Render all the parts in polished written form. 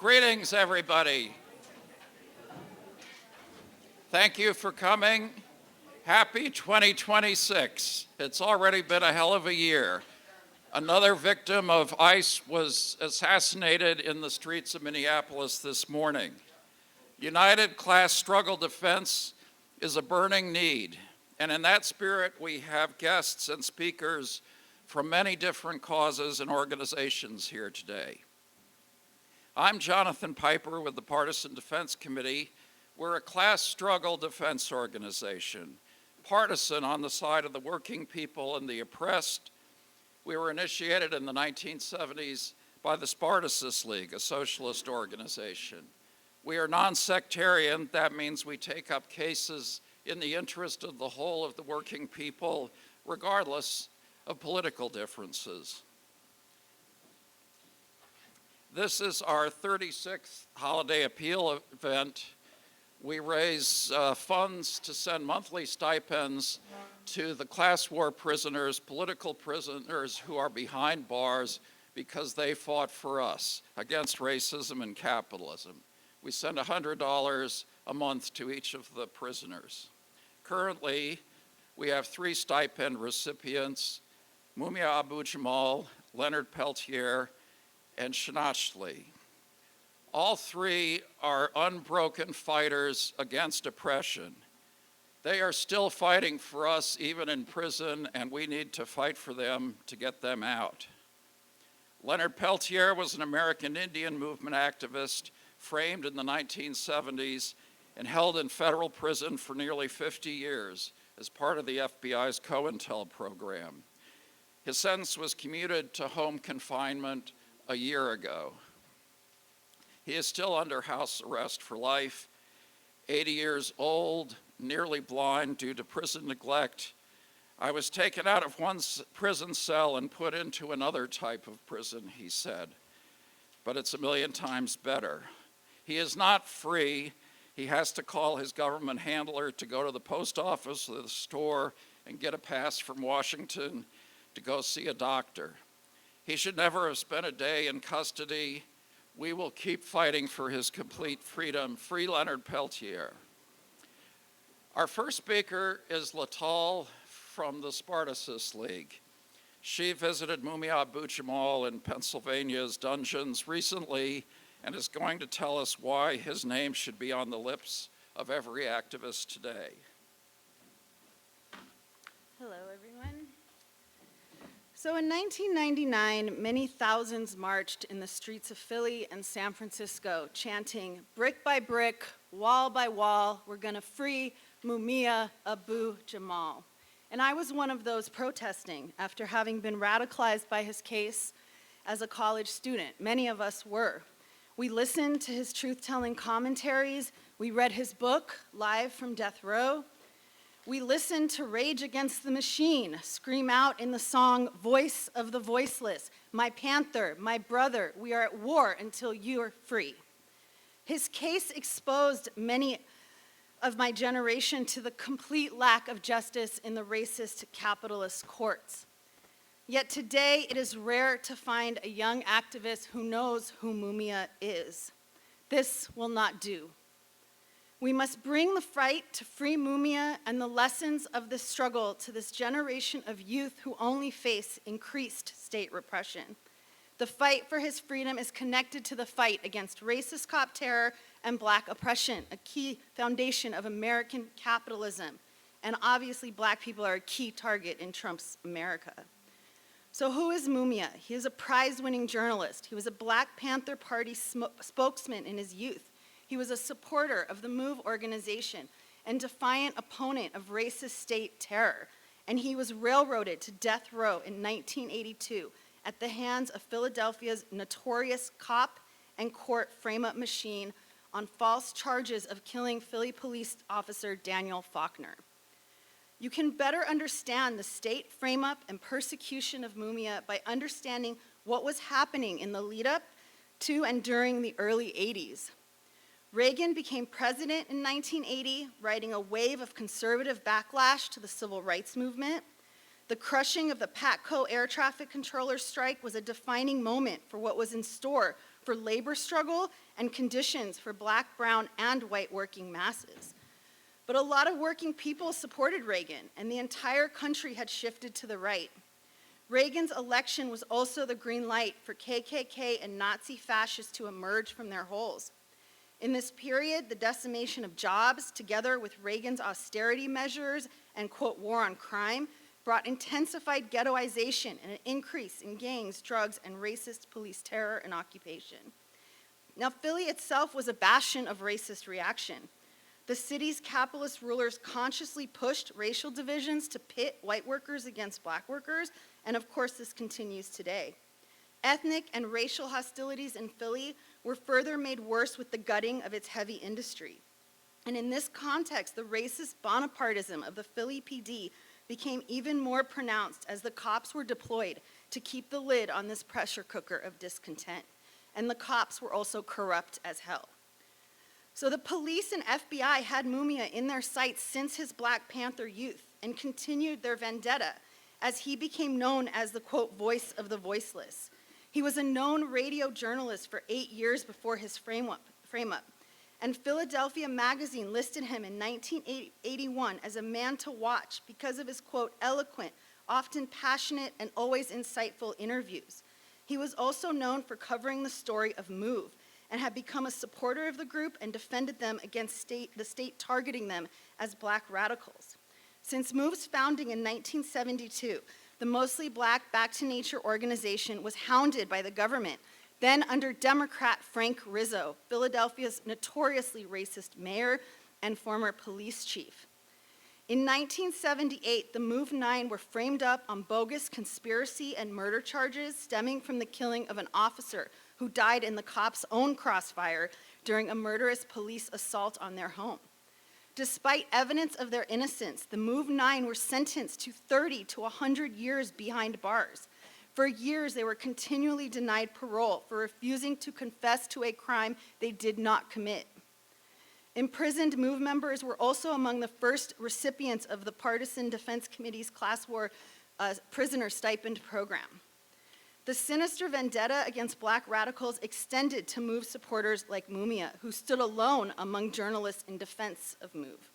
Greetings, everybody. Thank you for coming. Happy 2026. It's already been a hell of a year. Another victim of ICE was assassinated in the streets of Minneapolis this morning. United class struggle defense is a burning need, and in that spirit, we have guests and speakers from many different causes and organizations here today. I'm Jonathan Piper with the Partisan Defense Committee. We're a class struggle defense organization, partisan on the side of the working people and the oppressed. We were initiated in the 1970s by the Spartacist League, a socialist organization. We are non-sectarian. That means we take up cases in the interest of the whole of the working people, regardless of political differences. This is our 36th holiday appeal event. We raise funds to send monthly stipends to the class war prisoners, political prisoners who are behind bars because they fought for us against racism and capitalism. We send $100 a month to each of the prisoners. Currently, we have 3 stipend recipients: Mumia Jamal, Leonard Pelletier, and Xinachtli. All 3 are unbroken fighters against oppression. They are still fighting for us even in prison, and we need to fight for them to get them out. Leonard Pelletier was an American Indian movement activist framed in the 1970s and held in federal prison for nearly 50 years as part of the FBI's COINTEL program. His sentence was commuted to home confinement a year ago. He is still under house arrest for life, 80 years old, nearly blind due to prison neglect. I was taken out of one prison cell and put into another type of prison, he said, but it's a million times better. He is not free. He has to call his government handler to go to the post office or the store and get a pass from Washington to go see a doctor. He should never have spent a day in custody. We will keep fighting for his complete freedom. Free Leonard Pelletier. Our first speaker is Lital from the Spartacist League. She visited Mumia Jamal in Pennsylvania's dungeons recently and is going to tell us why his name should be on the lips of every activist today. Hello, everyone. So in 1999, many thousands marched in the streets of Philly and San Francisco, chanting, "Brick by brick, wall by wall, we're gonna free Mumia Jamal." And I was one of those protesting after having been radicalized by his case as a college student. Many of us were. We listened to his truth-telling commentaries. We read his book, Live from Death Row. We listened to Rage Against the Machine scream out in the song Voice of the Voiceless, "My Panther, my brother, we are at war until you are free." His case exposed many of my generation to the complete lack of justice in the racist capitalist courts. Yet today, it is rare to find a young activist who knows who Mumia is. This will not do. We must bring the fight to free Mumia and the lessons of this struggle to this generation of youth who only face increased state repression. The fight for his freedom is connected to the fight against racist cop terror and Black oppression, a key foundation of American capitalism. And obviously, Black people are a key target in Trump's America. So who is Mumia? He is a prize-winning journalist. He was a Black Panther Party spokesman in his youth. He was a supporter of the MOVE organization and defiant opponent of racist state terror. And he was railroaded to death row in 1982 at the hands of Philadelphia's notorious cop and court frame-up machine on false charges of killing Philly police officer Daniel Faulkner. You can better understand the state frame-up and persecution of Mumia by understanding what was happening in the lead-up to and during the early 80s. Reagan became president in 1980, riding a wave of conservative backlash to the civil rights movement. The crushing of the PATCO air traffic controller strike was a defining moment for what was in store for labor struggle and conditions for Black, brown, and white working masses. But a lot of working people supported Reagan, and the entire country had shifted to the right. Reagan's election was also the green light for KKK and Nazi fascists to emerge from their holes. In this period, the decimation of jobs, together with Reagan's austerity measures and, quote, war on crime, brought intensified ghettoization and an increase in gangs, drugs, and racist police terror and occupation. Now, Philly itself was a bastion of racist reaction. The city's capitalist rulers consciously pushed racial divisions to pit white workers against Black workers, and of course this continues today. Ethnic and racial hostilities in Philly were further made worse with the gutting of its heavy industry. And in this context, the racist Bonapartism of the Philly PD became even more pronounced as the cops were deployed to keep the lid on this pressure cooker of discontent. And the cops were also corrupt as hell. So the police and FBI had Mumia in their sights since his Black Panther youth and continued their vendetta as he became known as the, quote, voice of the voiceless. He was a known radio journalist for 8 years before his frame-up. And Philadelphia Magazine listed him in 1981 as a man to watch because of his, quote, eloquent, often passionate, and always insightful interviews. He was also known for covering the story of MOVE and had become a supporter of the group and defended them against the state targeting them as Black radicals. Since MOVE's founding in 1972, the mostly Black Back to Nature organization was hounded by the government, then under Democrat Frank Rizzo, Philadelphia's notoriously racist mayor and former police chief. In 1978, the Move 9 were framed up on bogus conspiracy and murder charges stemming from the killing of an officer who died in the cops' own crossfire during a murderous police assault on their home. Despite evidence of their innocence, the Move 9 were sentenced to 30 to 100 years behind bars. For years, they were continually denied parole for refusing to confess to a crime they did not commit. Imprisoned MOVE members were also among the first recipients of the Partisan Defense Committee's Class War prisoner stipend program. The sinister vendetta against Black radicals extended to MOVE supporters like Mumia, who stood alone among journalists in defense of MOVE.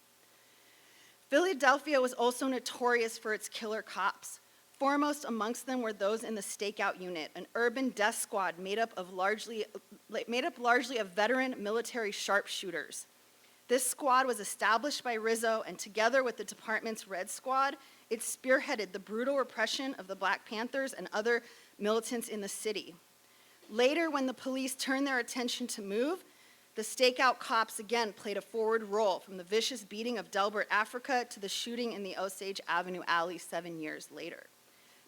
Philadelphia was also notorious for its killer cops. Foremost amongst them were those in the Stakeout Unit, an urban death squad made up largely of veteran military sharpshooters. This squad was established by Rizzo, and together with the department's Red Squad, it spearheaded the brutal repression of the Black Panthers and other militants in the city. Later, when the police turned their attention to MOVE, the Stakeout cops again played a forward role, from the vicious beating of Delbert Africa to the shooting in the Osage Avenue alley 7 years later.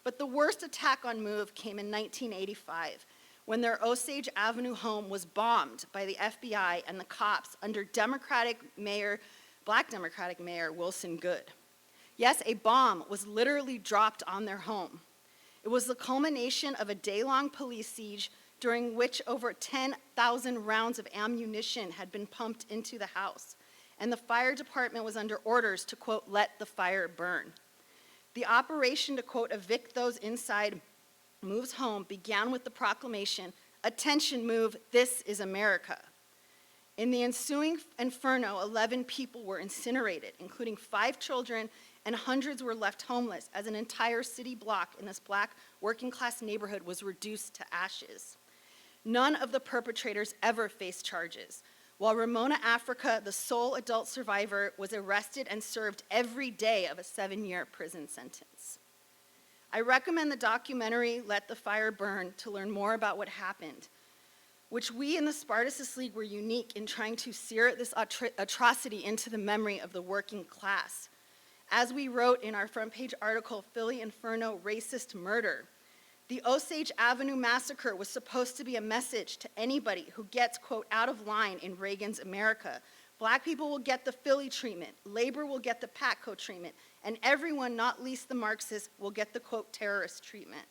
But the worst attack on MOVE came in 1985, when their Osage Avenue home was bombed by the FBI and the cops under Black Democratic Mayor Wilson Goode. Yes, a bomb was literally dropped on their home. It was the culmination of a day-long police siege during which over 10,000 rounds of ammunition had been pumped into the house, and the fire department was under orders to, quote, let the fire burn. The operation to, quote, evict those inside MOVE's home began with the proclamation, "Attention, MOVE, this is America." In the ensuing inferno, 11 people were incinerated, including 5 children, and hundreds were left homeless as an entire city block in this Black working-class neighborhood was reduced to ashes. None of the perpetrators ever faced charges, while Ramona Africa, the sole adult survivor, was arrested and served every day of a 7-year prison sentence. I recommend the documentary Let the Fire Burn to learn more about what happened, which we in the Spartacist League were unique in trying to sear this atrocity into the memory of the working class. As we wrote in our front page article, Philly Inferno, Racist Murder, the Osage Avenue massacre was supposed to be a message to anybody who gets, quote, out of line in Reagan's America. Black people will get the Philly treatment, labor will get the Patco treatment, and everyone, not least the Marxists, will get the, quote, terrorist treatment.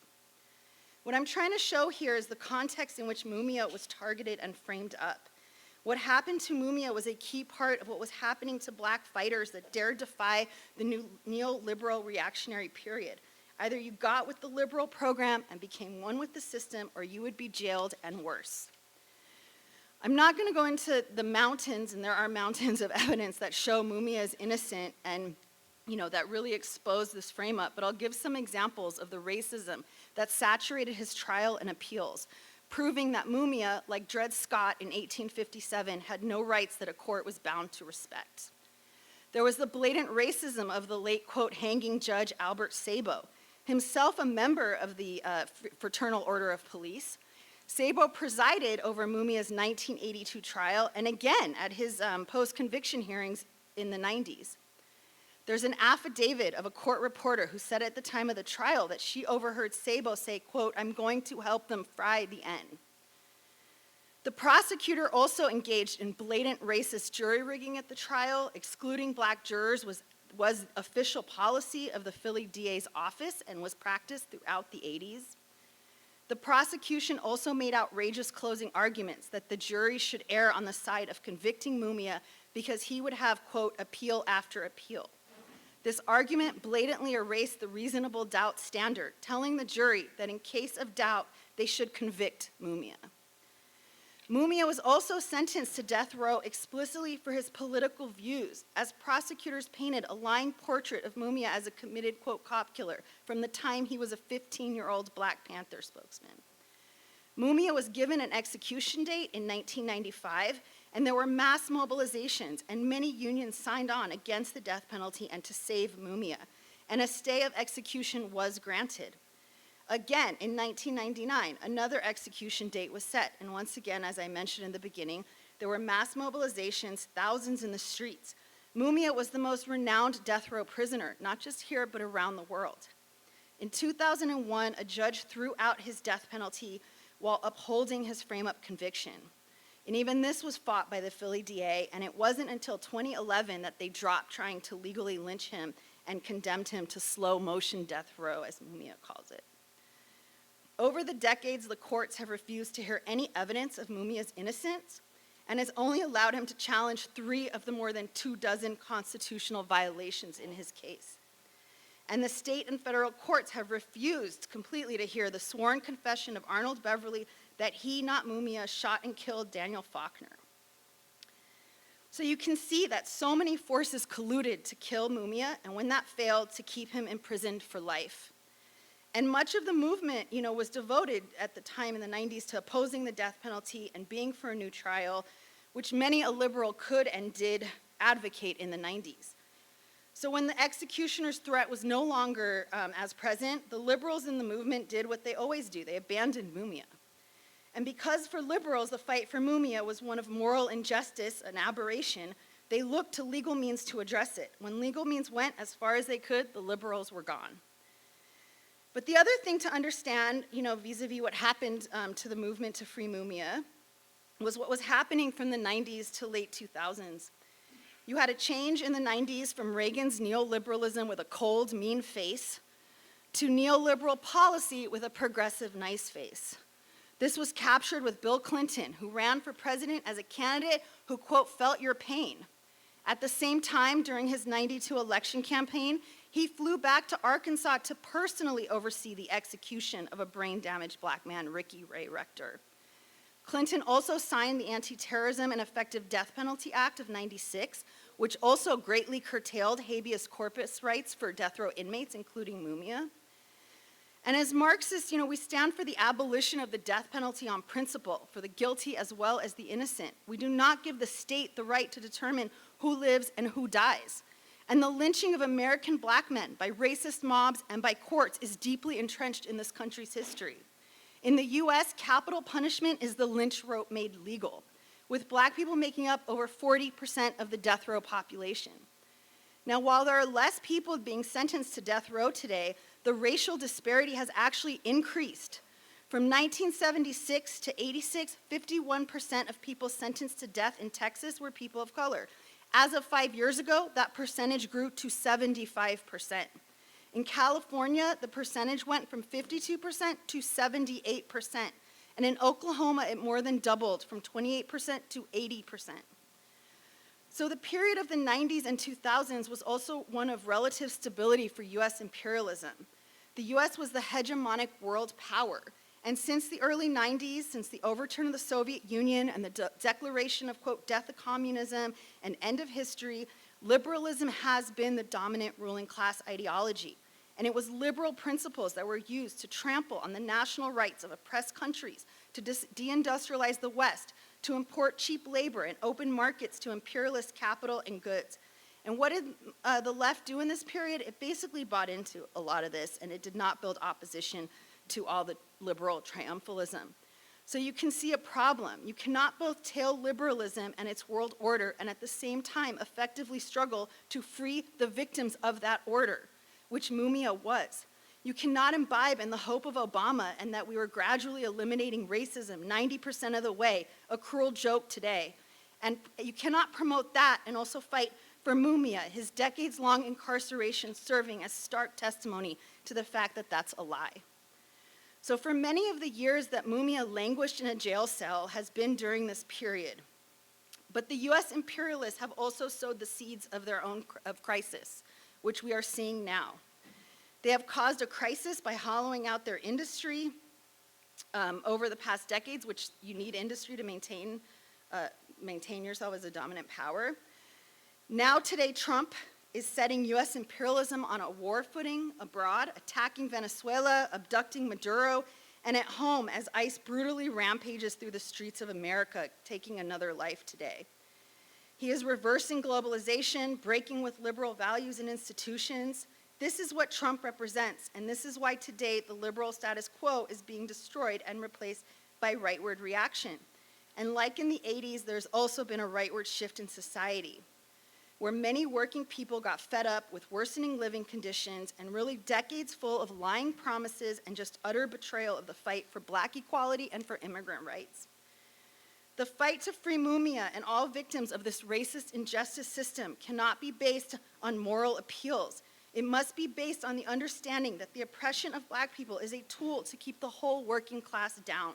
What I'm trying to show here is the context in which Mumia was targeted and framed up. What happened to Mumia was a key part of what was happening to Black fighters that dared defy the new neoliberal reactionary period. Either you got with the liberal program and became one with the system, or you would be jailed and worse. I'm not going to go into the mountains, and there are mountains of evidence that show Mumia is innocent and that really expose this frame up, but I'll give some examples of the racism that saturated his trial and appeals, proving that Mumia, like Dred Scott in 1857, had no rights that a court was bound to respect. There was the blatant racism of the late, quote, hanging judge Albert Sabo, himself a member of the Fraternal Order of Police. Sabo presided over Mumia's 1982 trial, and again at his post-conviction hearings in the 90s. There's an affidavit of a court reporter who said at the time of the trial that she overheard Sabo say, quote, "I'm going to help them fry the N." The prosecutor also engaged in blatant racist jury rigging at the trial. Excluding black jurors was official policy of the Philly DA's office and was practiced throughout the 80s. The prosecution also made outrageous closing arguments that the jury should err on the side of convicting Mumia because he would have, quote, appeal after appeal. This argument blatantly erased the reasonable doubt standard, telling the jury that in case of doubt, they should convict Mumia. Mumia was also sentenced to death row explicitly for his political views, as prosecutors painted a lying portrait of Mumia as a committed, quote, cop killer from the time he was a 15-year-old Black Panther spokesman. Mumia was given an execution date in 1995, and there were mass mobilizations, and many unions signed on against the death penalty and to save Mumia, and a stay of execution was granted. Again, in 1999, another execution date was set, and once again, as I mentioned in the beginning, there were mass mobilizations, thousands in the streets. Mumia was the most renowned death row prisoner, not just here, but around the world. In 2001, a judge threw out his death penalty while upholding his frame-up conviction. And even this was fought by the Philly DA, and it wasn't until 2011 that they dropped trying to legally lynch him and condemned him to slow-motion death row, as Mumia calls it. Over the decades, the courts have refused to hear any evidence of Mumia's innocence and has only allowed him to challenge 3 of the more than 24 constitutional violations in his case. And the state and federal courts have refused completely to hear the sworn confession of Arnold Beverly that he, not Mumia, shot and killed Daniel Faulkner. So you can see that so many forces colluded to kill Mumia, and when that failed, to keep him imprisoned for life. And much of the movement, was devoted at the time in the 90s to opposing the death penalty and being for a new trial, which many a liberal could and did advocate in the 90s. So when the executioner's threat was no longer as present, the liberals in the movement did what they always do. They abandoned Mumia. And because for liberals, the fight for Mumia was one of moral injustice, an aberration, they looked to legal means to address it. When legal means went as far as they could, the liberals were gone. But the other thing to understand, vis-a-vis what happened to the movement to free Mumia, was what was happening from the 90s to late 2000s. You had a change in the 90s from Reagan's neoliberalism with a cold, mean face to neoliberal policy with a progressive, nice face. This was captured with Bill Clinton, who ran for president as a candidate who, quote, felt your pain. At the same time, during his 92 election campaign, he flew back to Arkansas to personally oversee the execution of a brain-damaged Black man, Ricky Ray Rector. Clinton also signed the Anti-Terrorism and Effective Death Penalty Act of '96, which also greatly curtailed habeas corpus rights for death row inmates, including Mumia. And as Marxists, we stand for the abolition of the death penalty on principle, for the guilty as well as the innocent. We do not give the state the right to determine who lives and who dies. And the lynching of American Black men by racist mobs and by courts is deeply entrenched in this country's history. In the US, capital punishment is the lynch rope made legal, with Black people making up over 40% of the death row population. Now, while there are less people being sentenced to death row today, the racial disparity has actually increased. From 1976 to 86, 51% of people sentenced to death in Texas were people of color. As of 5 years ago, that percentage grew to 75%. In California, the percentage went from 52% to 78%. And in Oklahoma, it more than doubled from 28% to 80%. So the period of the 90s and 2000s was also one of relative stability for US imperialism. The US was the hegemonic world power. And since the early 90s, since the overturn of the Soviet Union and the declaration of, quote, death of communism and end of history, liberalism has been the dominant ruling class ideology. And it was liberal principles that were used to trample on the national rights of oppressed countries, to deindustrialize the West, to import cheap labor and open markets to imperialist capital and goods. And what did the left do in this period? It basically bought into a lot of this, and it did not build opposition to all the liberal triumphalism. So you can see a problem. You cannot both tail liberalism and its world order and at the same time effectively struggle to free the victims of that order, which Mumia was. You cannot imbibe in the hope of Obama and that we were gradually eliminating racism 90% of the way, a cruel joke today. And you cannot promote that and also fight for Mumia, his decades-long incarceration serving as stark testimony to the fact that that's a lie. So for many of the years that Mumia languished in a jail cell has been during this period. But the US imperialists have also sowed the seeds of their own crisis, which we are seeing now. They have caused a crisis by hollowing out their industry over the past decades, which you need industry to maintain yourself as a dominant power. Now today, Trump is setting US imperialism on a war footing abroad, attacking Venezuela, abducting Maduro, and at home as ICE brutally rampages through the streets of America, taking another life today. He is reversing globalization, breaking with liberal values and institutions. This is what Trump represents, and this is why today the liberal status quo is being destroyed and replaced by rightward reaction. And like in the 80s, there's also been a rightward shift in society, where many working people got fed up with worsening living conditions and really decades full of lying promises and just utter betrayal of the fight for Black equality and for immigrant rights. The fight to free Mumia and all victims of this racist injustice system cannot be based on moral appeals. It must be based on the understanding that the oppression of Black people is a tool to keep the whole working class down,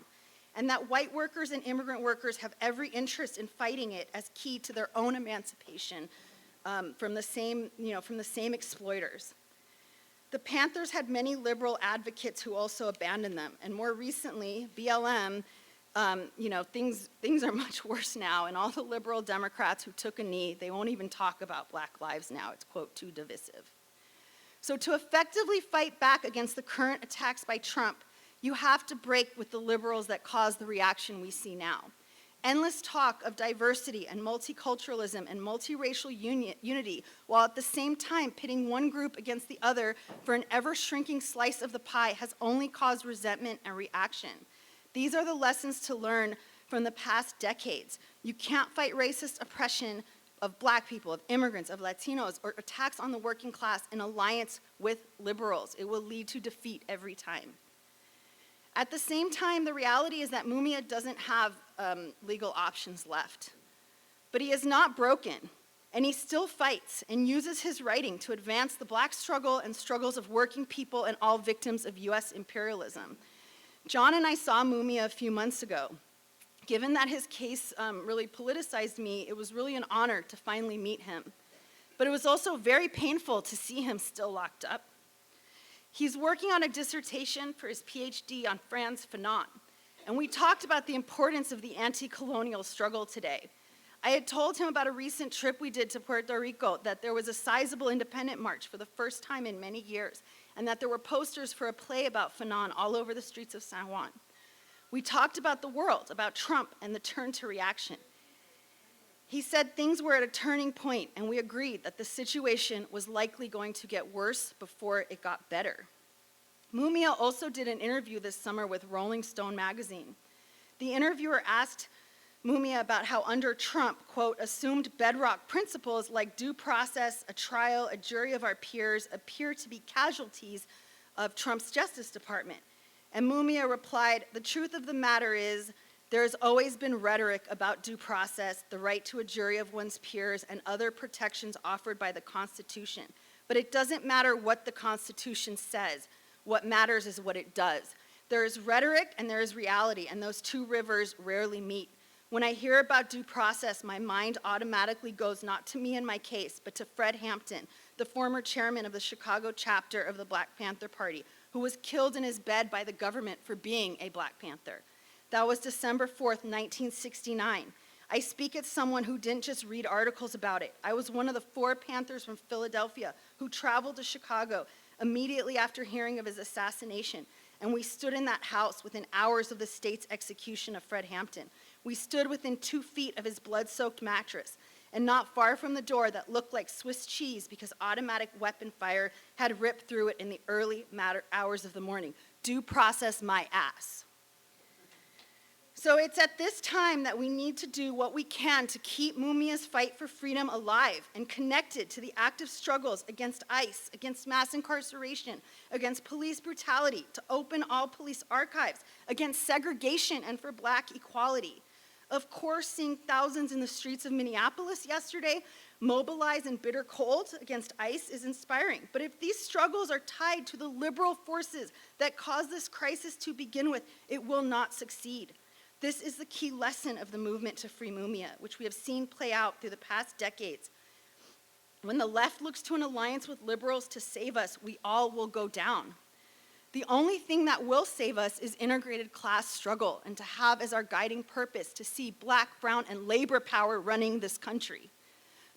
and that white workers and immigrant workers have every interest in fighting it as key to their own emancipation from the same exploiters. The Panthers had many liberal advocates who also abandoned them, and more recently, BLM, things are much worse now, and all the liberal Democrats who took a knee, they won't even talk about Black lives now. It's, quote, too divisive. So to effectively fight back against the current attacks by Trump, you have to break with the liberals that caused the reaction we see now. Endless talk of diversity and multiculturalism and multiracial unity, while at the same time pitting one group against the other for an ever-shrinking slice of the pie, has only caused resentment and reaction. These are the lessons to learn from the past decades. You can't fight racist oppression of Black people, of immigrants, of Latinos, or attacks on the working class in alliance with liberals. It will lead to defeat every time. At the same time, the reality is that Mumia doesn't have legal options left. But he is not broken, and he still fights and uses his writing to advance the Black struggle and struggles of working people and all victims of US imperialism. John and I saw Mumia a few months ago. Given that his case really politicized me, it was really an honor to finally meet him. But it was also very painful to see him still locked up. He's working on a dissertation for his PhD on Frantz Fanon, and we talked about the importance of the anti-colonial struggle today. I had told him about a recent trip we did to Puerto Rico, that there was a sizable independent march for the first time in many years, and that there were posters for a play about Fanon all over the streets of San Juan. We talked about the world, about Trump and the turn to reaction. He said things were at a turning point, and we agreed that the situation was likely going to get worse before it got better. Mumia also did an interview this summer with Rolling Stone magazine. The interviewer asked Mumia about how under Trump, quote, assumed bedrock principles like due process, a trial, a jury of our peers appear to be casualties of Trump's Justice Department. And Mumia replied, the truth of the matter is, there has always been rhetoric about due process, the right to a jury of one's peers, and other protections offered by the Constitution. But it doesn't matter what the Constitution says. What matters is what it does. There is rhetoric and there is reality, and those two rivers rarely meet. When I hear about due process, my mind automatically goes not to me and my case, but to Fred Hampton, the former chairman of the Chicago chapter of the Black Panther Party, who was killed in his bed by the government for being a Black Panther. That was December 4th, 1969. I speak as someone who didn't just read articles about it. I was one of the 4 Panthers from Philadelphia who traveled to Chicago immediately after hearing of his assassination. And we stood in that house within hours of the state's execution of Fred Hampton. We stood within 2 feet of his blood-soaked mattress, and not far from the door that looked like Swiss cheese because automatic weapon fire had ripped through it in the early hours of the morning. Due process my ass. So it's at this time that we need to do what we can to keep Mumia's fight for freedom alive and connected to the active struggles against ICE, against mass incarceration, against police brutality, to open all police archives, against segregation and for Black equality. Of course, seeing thousands in the streets of Minneapolis yesterday mobilize in bitter cold against ICE is inspiring. But if these struggles are tied to the liberal forces that caused this crisis to begin with, it will not succeed. This is the key lesson of the movement to free Mumia, which we have seen play out through the past decades. When the left looks to an alliance with liberals to save us, we all will go down. The only thing that will save us is integrated class struggle and to have as our guiding purpose to see Black, brown, and labor power running this country.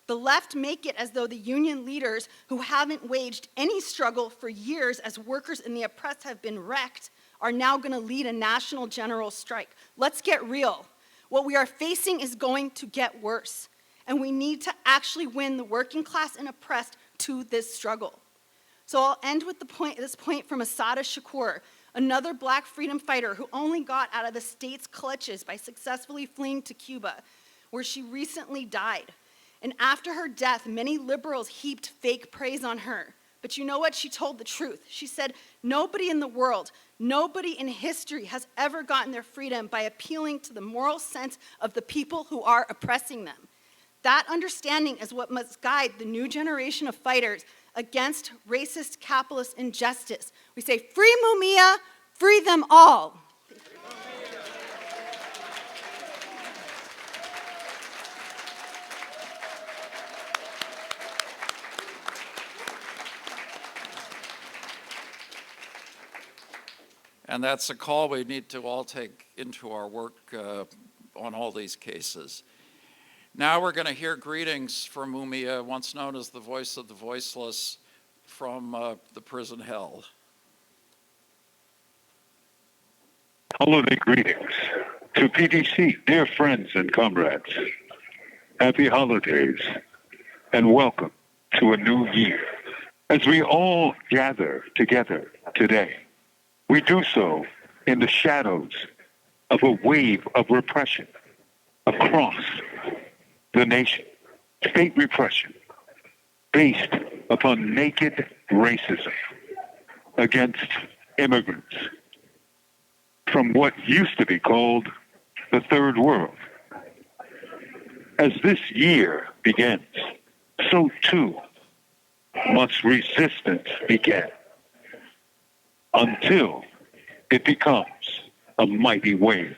The left make it as though the union leaders who haven't waged any struggle for years as workers and the oppressed have been wrecked are now going to lead a national general strike. Let's get real. What we are facing is going to get worse, and we need to actually win the working class and oppressed to this struggle. So I'll end with this point from Assata Shakur, another Black freedom fighter who only got out of the state's clutches by successfully fleeing to Cuba, where she recently died. And after her death, many liberals heaped fake praise on her. But you know what? She told the truth. She said, nobody in the world, nobody in history has ever gotten their freedom by appealing to the moral sense of the people who are oppressing them. That understanding is what must guide the new generation of fighters against racist capitalist injustice. We say, free Mumia, free them all. And that's a call we need to all take into our work on all these cases. Now we're going to hear greetings from Mumia, once known as the voice of the voiceless, from the prison hell. Holiday greetings to PDC, dear friends and comrades. Happy holidays and welcome to a new year. As we all gather together today, we do so in the shadows of a wave of repression across the nation. State repression based upon naked racism against immigrants from what used to be called the Third World. As this year begins, so too must resistance begin, until it becomes a mighty wave.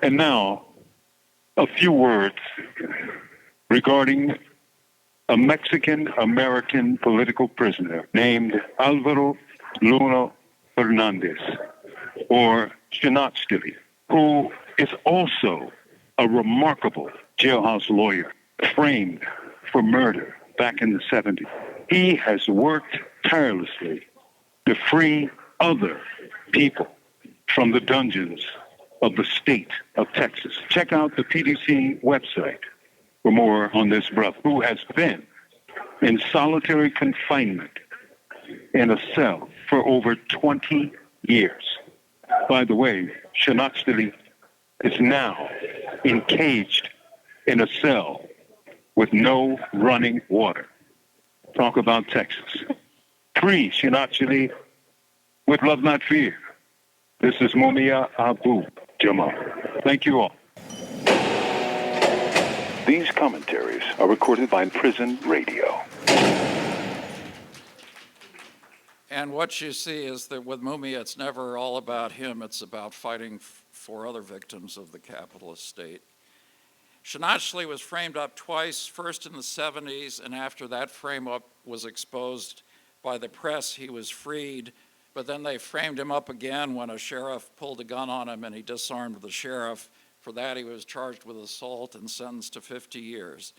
And now, a few words regarding a Mexican-American political prisoner named Alvaro Luna Hernandez, or Xinachtli, who is also a remarkable jailhouse lawyer, framed for murder back in the 70s. He has worked tirelessly to free other people from the dungeons of the state of Texas. Check out the PDC website for more on this brother who has been in solitary confinement in a cell for over 20 years. By the way, Xinachtli is now encaged in a cell with no running water. Talk about Texas. Free Xinachtli with love, not fear. This is Mumia Abu Jamal. Thank you all. These commentaries are recorded by Prison Radio. And what you see is that with Mumia, it's never all about him. It's about fighting for other victims of the capitalist state. Xinachtli was framed up twice, first in the 70s, and after that frame-up was exposed by the press he was freed, but then they framed him up again when a sheriff pulled a gun on him and he disarmed the sheriff. For that, he was charged with assault and sentenced to 50 years.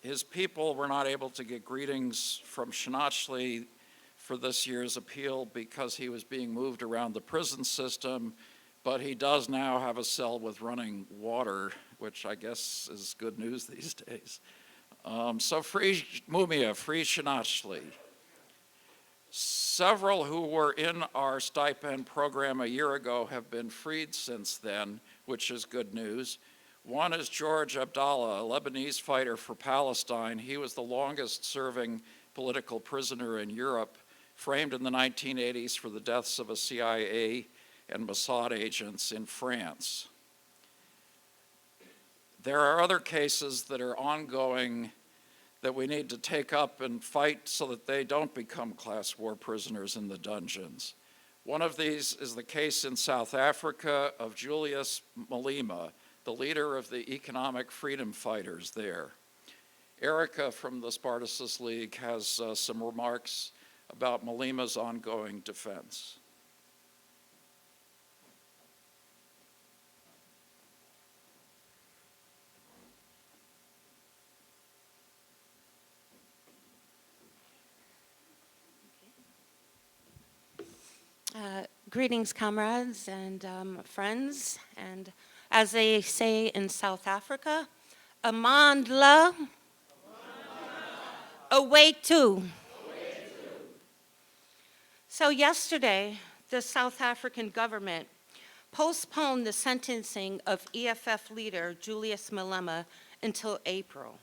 His people were not able to get greetings from Xinachtli for this year's appeal because he was being moved around the prison system, but he does now have a cell with running water, which I guess is good news these days. So free Mumia, free Xinachtli. Several who were in our stipend program a year ago have been freed since then, which is good news. One is George Abdullah, a Lebanese fighter for Palestine. He was the longest serving political prisoner in Europe, framed in the 1980s for the deaths of a CIA and Mossad agents in France. There are other cases that are ongoing that we need to take up and fight so that they don't become class war prisoners in the dungeons. One of these is the case in South Africa of Julius Malema, the leader of the economic freedom fighters there. Erica from the Spartacist League has some remarks about Malema's ongoing defense. Greetings, comrades and friends, and as they say in South Africa, Amandla, away too. So yesterday, the South African government postponed the sentencing of EFF leader Julius Malema until April.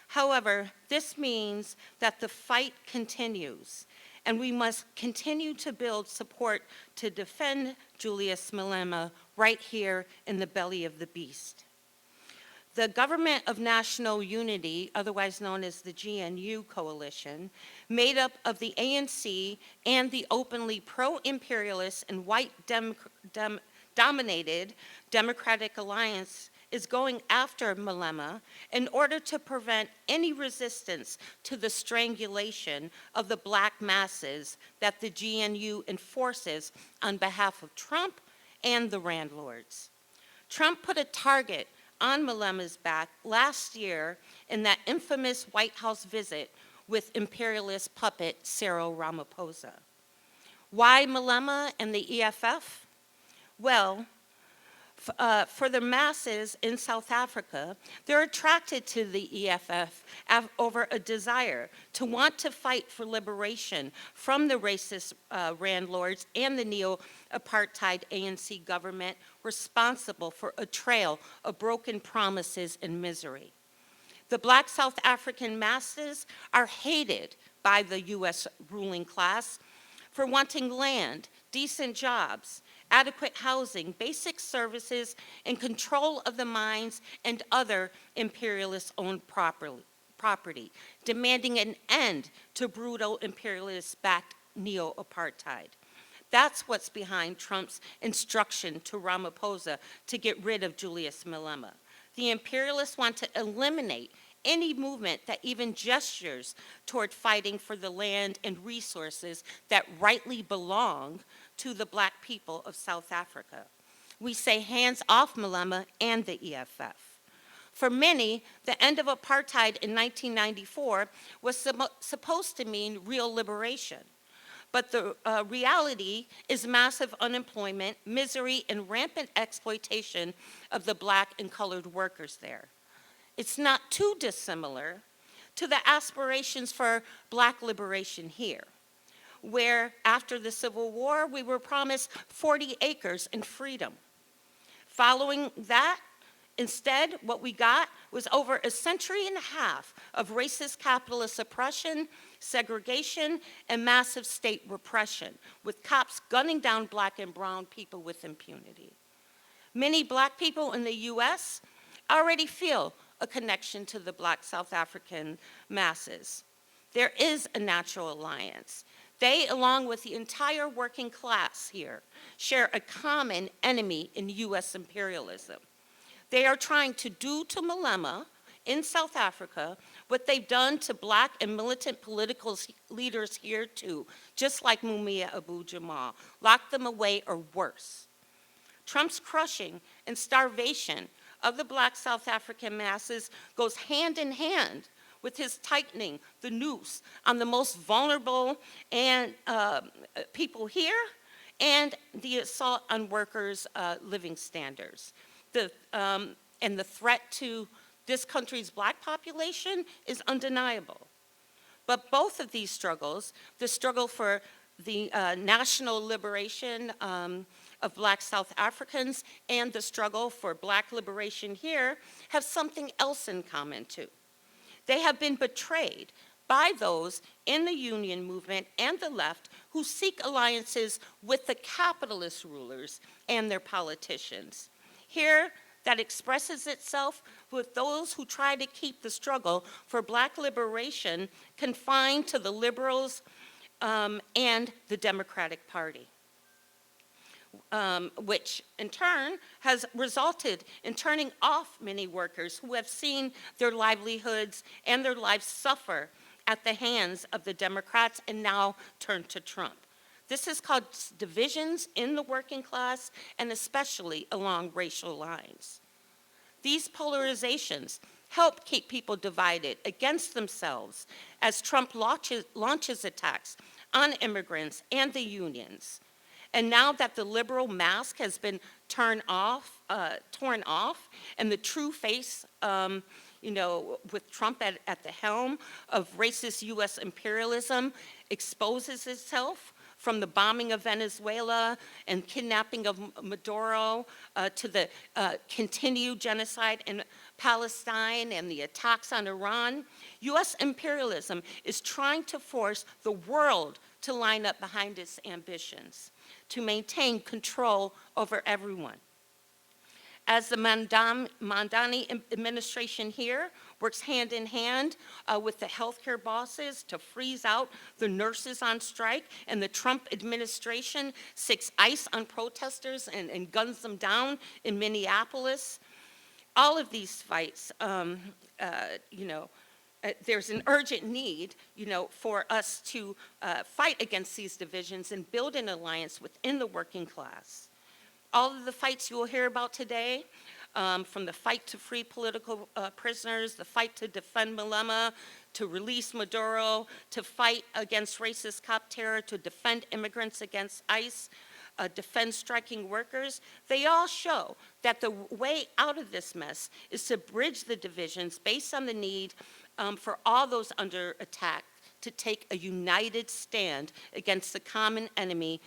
However, this means that the fight continues, and we must continue to build support to defend Julius Malema right here in the belly of the beast. The Government of National Unity, otherwise known as the GNU coalition, made up of the ANC and the openly pro-imperialist and white-dominated Democratic Alliance, is going after Malema in order to prevent any resistance to the strangulation of the black masses that the GNU enforces on behalf of Trump and the landlords. Trump put a target on Malema's back last year in that infamous White House visit with imperialist puppet Cyril Ramaphosa. Why Malema and the EFF? Well, for the masses in South Africa, they're attracted to the EFF over a desire to want to fight for liberation from the racist landlords and the neo-apartheid ANC government responsible for a trail of broken promises and misery. The black South African masses are hated by the US ruling class for wanting land, decent jobs, adequate housing, basic services, and control of the mines and other imperialist-owned property, demanding an end to brutal imperialist-backed neo-apartheid. That's what's behind Trump's instruction to Ramaphosa to get rid of Julius Malema. The imperialists want to eliminate any movement that even gestures toward fighting for the land and resources that rightly belong to the black people of South Africa. We say hands off Malema and the EFF. For many, the end of apartheid in 1994 was supposed to mean real liberation. But the reality is massive unemployment, misery, and rampant exploitation of the black and colored workers there. It's not too dissimilar to the aspirations for black liberation here, where after the Civil War, we were promised 40 acres and freedom. Following that, instead, what we got was over a century and a half of racist capitalist oppression, segregation, and massive state repression, with cops gunning down black and brown people with impunity. Many black people in the US already feel a connection to the black South African masses. There is a natural alliance. They, along with the entire working class here, share a common enemy in US imperialism. They are trying to do to Malema in South Africa what they've done to black and militant political leaders here too, just like Mumia Abu Jamal, locked them away or worse. Trump's crushing and starvation of the black South African masses goes hand in hand with his tightening the noose on the most vulnerable and people here, and the assault on workers' living standards. And the threat to this country's black population is undeniable. But both of these struggles, the struggle for the national liberation of black South Africans and the struggle for black liberation here, have something else in common too. They have been betrayed by those in the union movement and the left who seek alliances with the capitalist rulers and their politicians. Here, that expresses itself with those who try to keep the struggle for black liberation confined to the liberals and the Democratic Party. Which in turn has resulted in turning off many workers who have seen their livelihoods and their lives suffer at the hands of the Democrats and now turn to Trump. This has caused divisions in the working class and especially along racial lines. These polarizations help keep people divided against themselves as Trump launches attacks on immigrants and the unions. And now that the liberal mask has been torn off, and the true face, with Trump at the helm of racist U.S. imperialism exposes itself, from the bombing of Venezuela and kidnapping of Maduro to the continued genocide in Palestine and the attacks on Iran, U.S. imperialism is trying to force the world to line up behind its ambitions, to maintain control over everyone. As the Mandani administration here works hand in hand with the healthcare bosses to freeze out the nurses on strike, and the Trump administration sticks ice on protesters and guns them down in Minneapolis, all of these fights, there's an urgent need, for us to fight against these divisions and build an alliance within the working class. All of the fights you will hear about today, from the fight to free political prisoners, the fight to defend Malema, to release Maduro, to fight against racist cop terror, to defend immigrants against ICE, defend striking workers, they all show that the way out of this mess is to bridge the divisions based on the need for all those under attack to take a united stand against the common enemy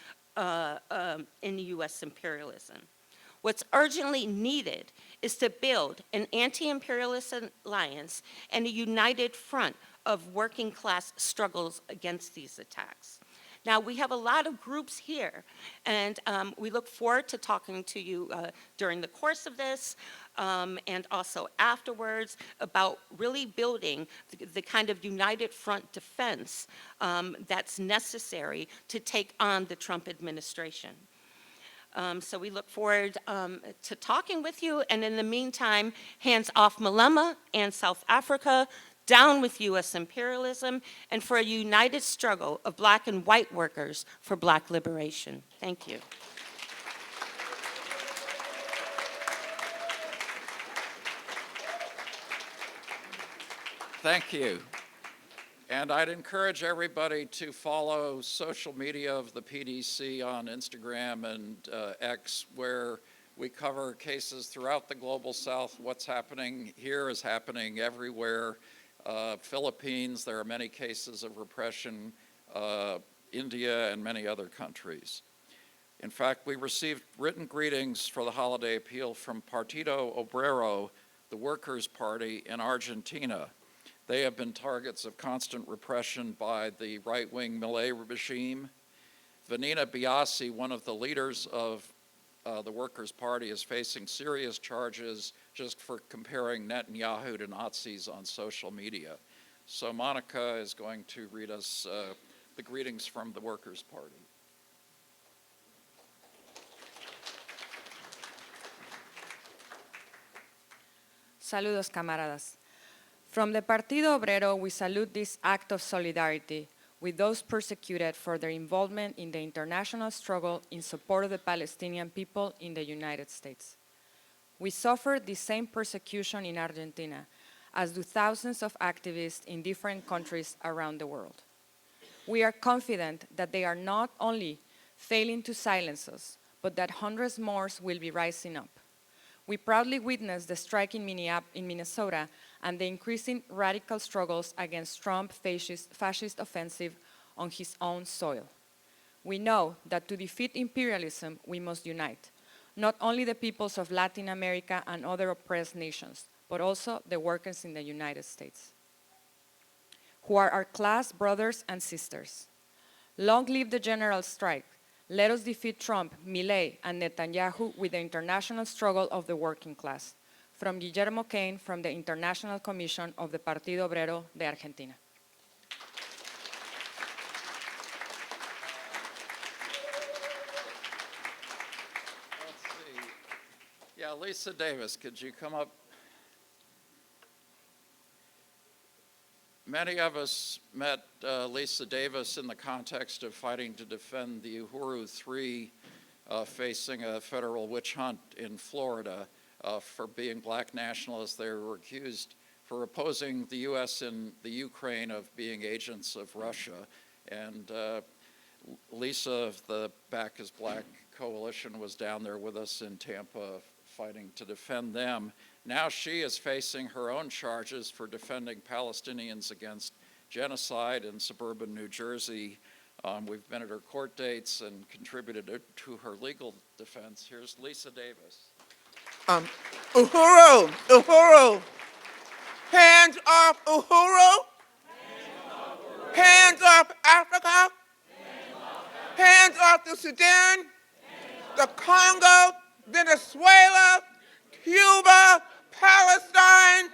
in U.S. imperialism. What's urgently needed is to build an anti-imperialist alliance and a united front of working class struggles against these attacks. Now, we have a lot of groups here, and we look forward to talking to you during the course of this and also afterwards about really building the kind of united front defense that's necessary to take on the Trump administration. So we look forward to talking with you, and in the meantime, hands off Malema and South Africa, down with U.S. imperialism, and for a united struggle of black and white workers for black liberation. Thank you. Thank you. And I'd encourage everybody to follow social media of the PDC on Instagram and X, where we cover cases throughout the Global South. What's happening here is happening everywhere. Philippines, there are many cases of repression, India, and many other countries. In fact, we received written greetings for the holiday appeal from Partido Obrero, the Workers' Party in Argentina. They have been targets of constant repression by the right-wing Milei regime. Vanina Biasi, one of the leaders of the Workers' Party, is facing serious charges just for comparing Netanyahu to Nazis on social media. So Monica is going to read us the greetings from the Workers' Party. Saludos, camaradas. From the Partido Obrero, we salute this act of solidarity with those persecuted for their involvement in the international struggle in support of the Palestinian people in the United States. We suffer the same persecution in Argentina, as do thousands of activists in different countries around the world. We are confident that they are not only failing to silence us, but that hundreds more will be rising up. We proudly witness the strike in Minnesota and the increasing radical struggles against Trump's fascist offensive on his own soil. We know that to defeat imperialism, we must unite, not only the peoples of Latin America and other oppressed nations, but also the workers in the United States, who are our class brothers and sisters. Long live the general strike. Let us defeat Trump, Milei, and Netanyahu with the international struggle of the working class. From Guillermo Kane, from the International Commission of the Partido Obrero de Argentina. Let's see. Yeah, Lisa Davis, could you come up? Many of us met Lisa Davis in the context of fighting to defend the Uhuru 3 facing a federal witch hunt in Florida for being black nationalists. They were accused for opposing the U.S. in the Ukraine of being agents of Russia. And Lisa of the Back is Black Coalition was down there with us in Tampa fighting to defend them. Now she is facing her own charges for defending Palestinians against genocide in suburban New Jersey. We've been at her court dates and contributed to her legal defense. Here's Lisa Davis. Uhuru, Uhuru. Hands off Uhuru. Hands off Africa. Hands off the Sudan, the Congo, Venezuela, Cuba, Palestine.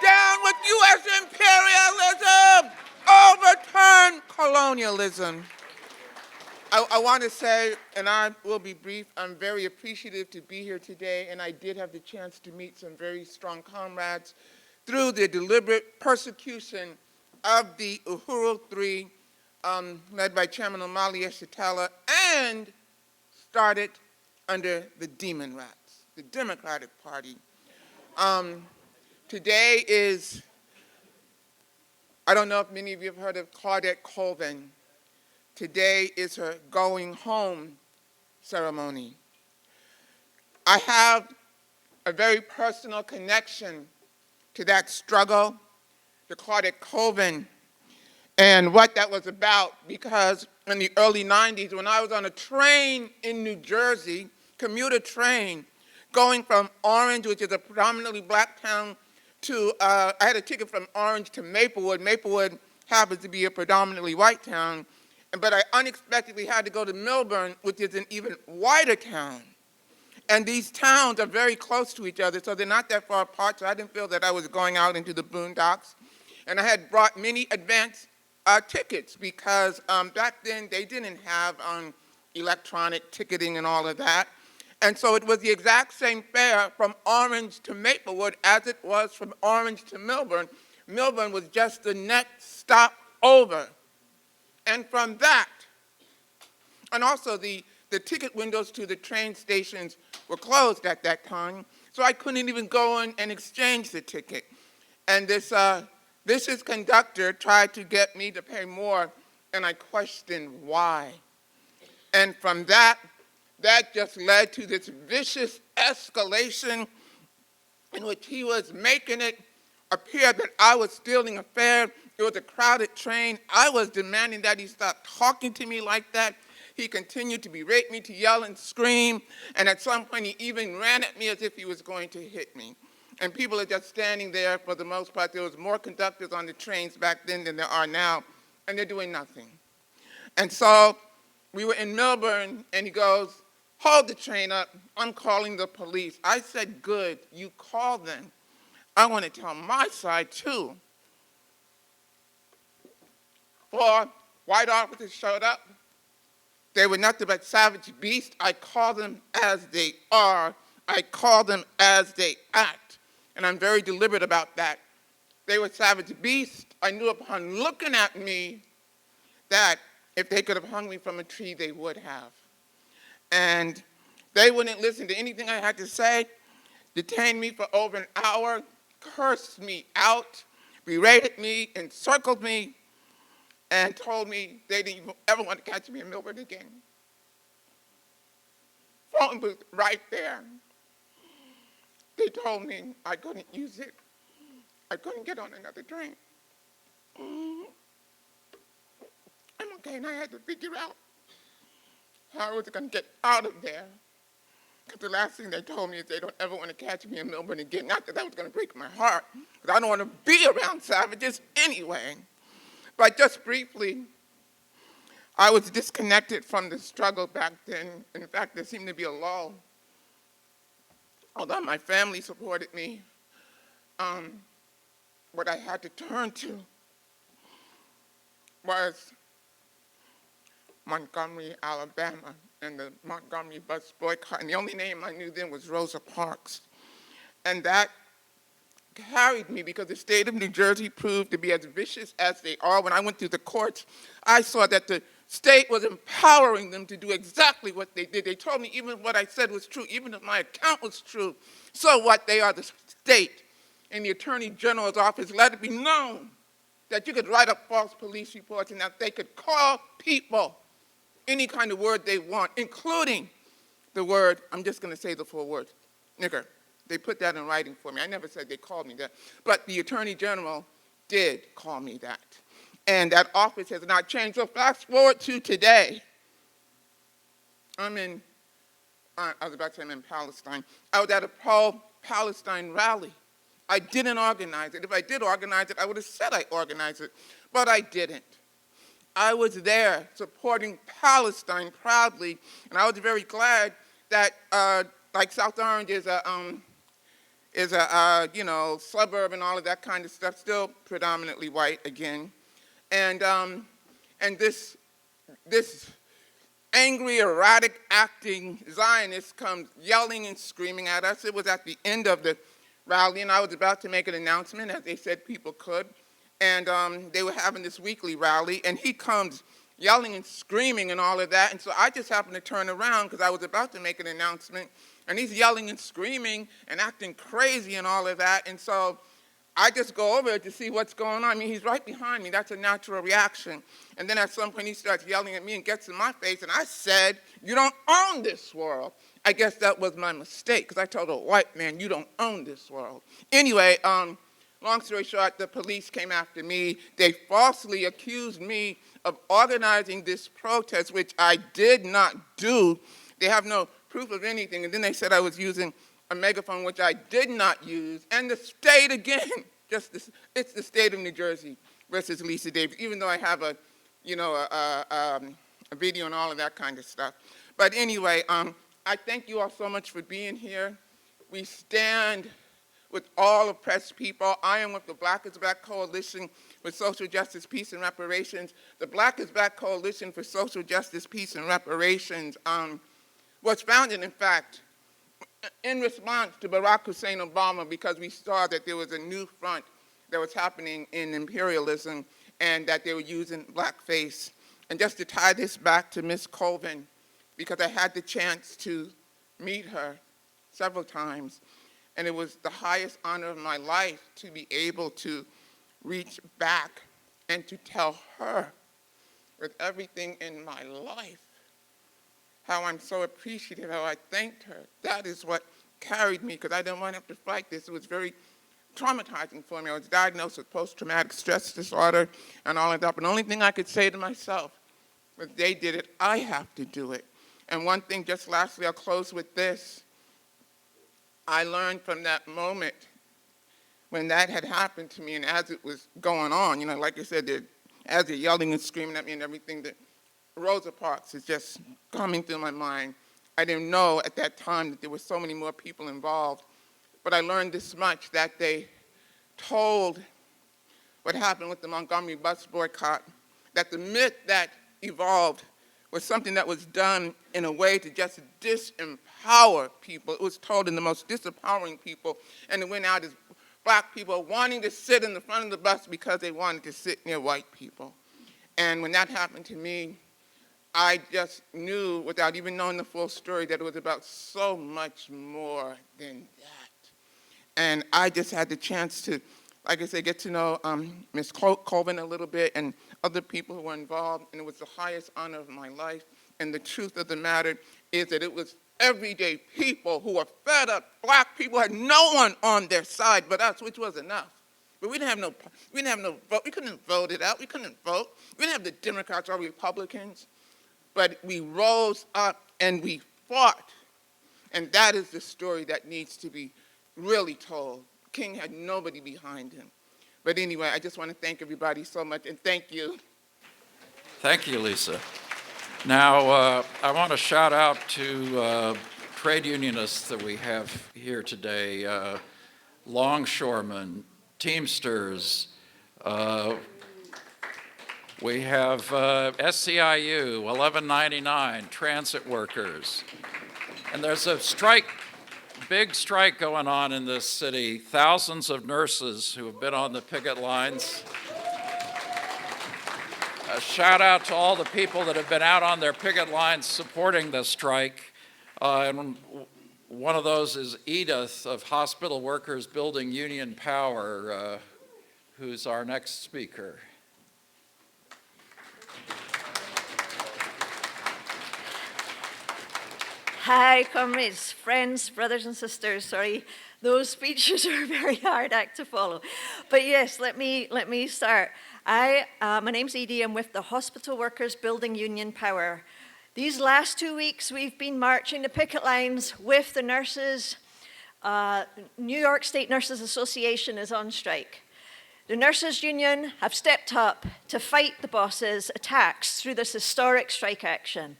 Down with U.S. imperialism. Overturn colonialism. I want to say, and I will be brief, I'm very appreciative to be here today, and I did have the chance to meet some very strong comrades through the deliberate persecution of the Uhuru 3, led by Chairman Amal and started under the Demon Rats, the Democratic Party. Today is, I don't know if many of you have heard of Claudette Colvin. Today is her going home ceremony. I have a very personal connection to that struggle, to Claudette Colvin, and what that was about, because in the early 90s, when I was on a train in New Jersey, commuter train, going from Orange, which is a predominantly black town, to, I had a ticket from Orange to Maplewood. Maplewood happens to be a predominantly white town, but I unexpectedly had to go to Milburn, which is an even whiter town. And these towns are very close to each other, so they're not that far apart, so I didn't feel that I was going out into the boondocks. And I had brought many advance tickets, because back then they didn't have electronic ticketing and all of that. And so it was the exact same fare from Orange to Maplewood as it was from Orange to Milburn. Milburn was just the next stop over. And from that, and also the ticket windows to the train stations were closed at that time, so I couldn't even go in and exchange the ticket. And this conductor tried to get me to pay more, and I questioned why. And from that just led to this vicious escalation in which he was making it appear that I was stealing a fare. It was a crowded train. I was demanding that he stop talking to me like that. He continued to berate me, to yell and scream, and at some point he even ran at me as if he was going to hit me. And people are just standing there for the most part. There was more conductors on the trains back then than there are now, and they're doing nothing. And so we were in Milburn, and he goes, "Hold the train up, I'm calling the police." I said, "Good, you call them. I want to tell my side too." 4 white officers showed up. They were nothing but savage beasts. I call them as they are. I call them as they act. And I'm very deliberate about that. they were savage beasts, I knew upon looking at me that if they could have hung me from a tree, they would have. And they wouldn't listen to anything I had to say, detained me for over an hour, cursed me out, berated me, encircled me, and told me they didn't even ever want to catch me in Milford again. Phone booth right there. They told me I couldn't use it. I couldn't get on another train. I'm okay, and I had to figure out how I was going to get out of there. Because the last thing they told me is they don't ever want to catch me in Melbourne again. Not that that was going to break my heart, because I don't want to be around savages anyway. But just briefly, I was disconnected from the struggle back then. In fact, there seemed to be a lull. Although my family supported me, what I had to turn to was Montgomery, Alabama, and the Montgomery bus boycott. And the only name I knew then was Rosa Parks. And that carried me because the state of New Jersey proved to be as vicious as they are. When I went through the courts, I saw that the state was empowering them to do exactly what they did. They told me even what I said was true, even if my account was true. So what? They are the state. And the Attorney General's office let it be known that you could write up false police reports and that they could call people any kind of word they want, including the word, I'm just going to say the full word, nigger. They put that in writing for me. I never said they called me that. But the Attorney General did call me that. And that office has not changed. So fast forward to today. I was about to say I'm in Palestine. I was at a pro-Palestine rally. I didn't organize it. If I did organize it, I would have said I organized it. But I didn't. I was there supporting Palestine proudly. And I was very glad that, like South Orange is a suburb and all of that kind of stuff, still predominantly white again. And this angry, erratic acting Zionist comes yelling and screaming at us. It was at the end of the rally, and I was about to make an announcement, as they said people could. And they were having this weekly rally, and he comes yelling and screaming and all of that. And so I just happened to turn around because I was about to make an announcement, and he's yelling and screaming and acting crazy and all of that. And so I just go over to see what's going on. I mean, he's right behind me. That's a natural reaction. And then at some point, he starts yelling at me and gets in my face. And I said, "You don't own this world." I guess that was my mistake, because I told a white man, "You don't own this world." Anyway, long story short, the police came after me. They falsely accused me of organizing this protest, which I did not do. They have no proof of anything. And then they said I was using a megaphone, which I did not use. And the state, again, it's the state of New Jersey versus Lisa Davis, even though I have a video and all of that kind of stuff. But anyway, I thank you all so much for being here. We stand with all oppressed people. I am with the Black is Black Coalition for Social Justice, Peace, and Reparations. The Black is Black Coalition for Social Justice, Peace, and Reparations was founded, in fact, in response to Barack Hussein Obama, because we saw that there was a new front that was happening in imperialism and that they were using blackface. And just to tie this back to Ms. Colvin, because I had the chance to meet her several times, and it was the highest honor of my life to be able to reach back and to tell her, with everything in my life, how I'm so appreciative, how I thanked her. That is what carried me, because I didn't want to have to fight this. It was very traumatizing for me. I was diagnosed with post-traumatic stress disorder and all of that. But the only thing I could say to myself was, they did it, I have to do it. And one thing, just lastly, I'll close with this. I learned from that moment when that had happened to me, and as it was going on, like I said, as they're yelling and screaming at me and everything, that Rosa Parks is just coming through my mind. I didn't know at that time that there were so many more people involved, but I learned this much, that they told what happened with the Montgomery bus boycott, that the myth that evolved was something that was done in a way to just disempower people. It was told in the most disempowering people, and it went out as black people wanting to sit in the front of the bus because they wanted to sit near white people. And when that happened to me, I just knew, without even knowing the full story, that it was about so much more than that. And I just had the chance to, like I said, get to know Ms. Colvin a little bit and other people who were involved, and it was the highest honor of my life. And the truth of the matter is that it was everyday people who were fed up. Black people had no one on their side but us, which was enough. But we didn't have no vote. We couldn't vote it out. We couldn't vote. We didn't have the Democrats or Republicans. But we rose up and we fought. And that is the story that needs to be really told. King had nobody behind him. But anyway, I just want to thank everybody so much, and thank you. Thank you, Lisa. Now, I want to shout out to trade unionists that we have here today, longshoremen, Teamsters, we have SEIU, 1199, transit workers. And there's a strike, big strike going on in this city. Thousands of nurses who have been on the picket lines. A shout out to all the people that have been out on their picket lines supporting the strike. And one of those is Edith of Hospital Workers Building Union Power, who's our next speaker. Hi, comrades, friends, brothers and sisters. Sorry, those speeches are a very hard act to follow. But yes, let me start. My name's Edie. I'm with the Hospital Workers Building Union Power. These last 2 weeks, we've been marching the picket lines with the nurses. New York State Nurses Association is on strike. The nurses union have stepped up to fight the boss's attacks through this historic strike action.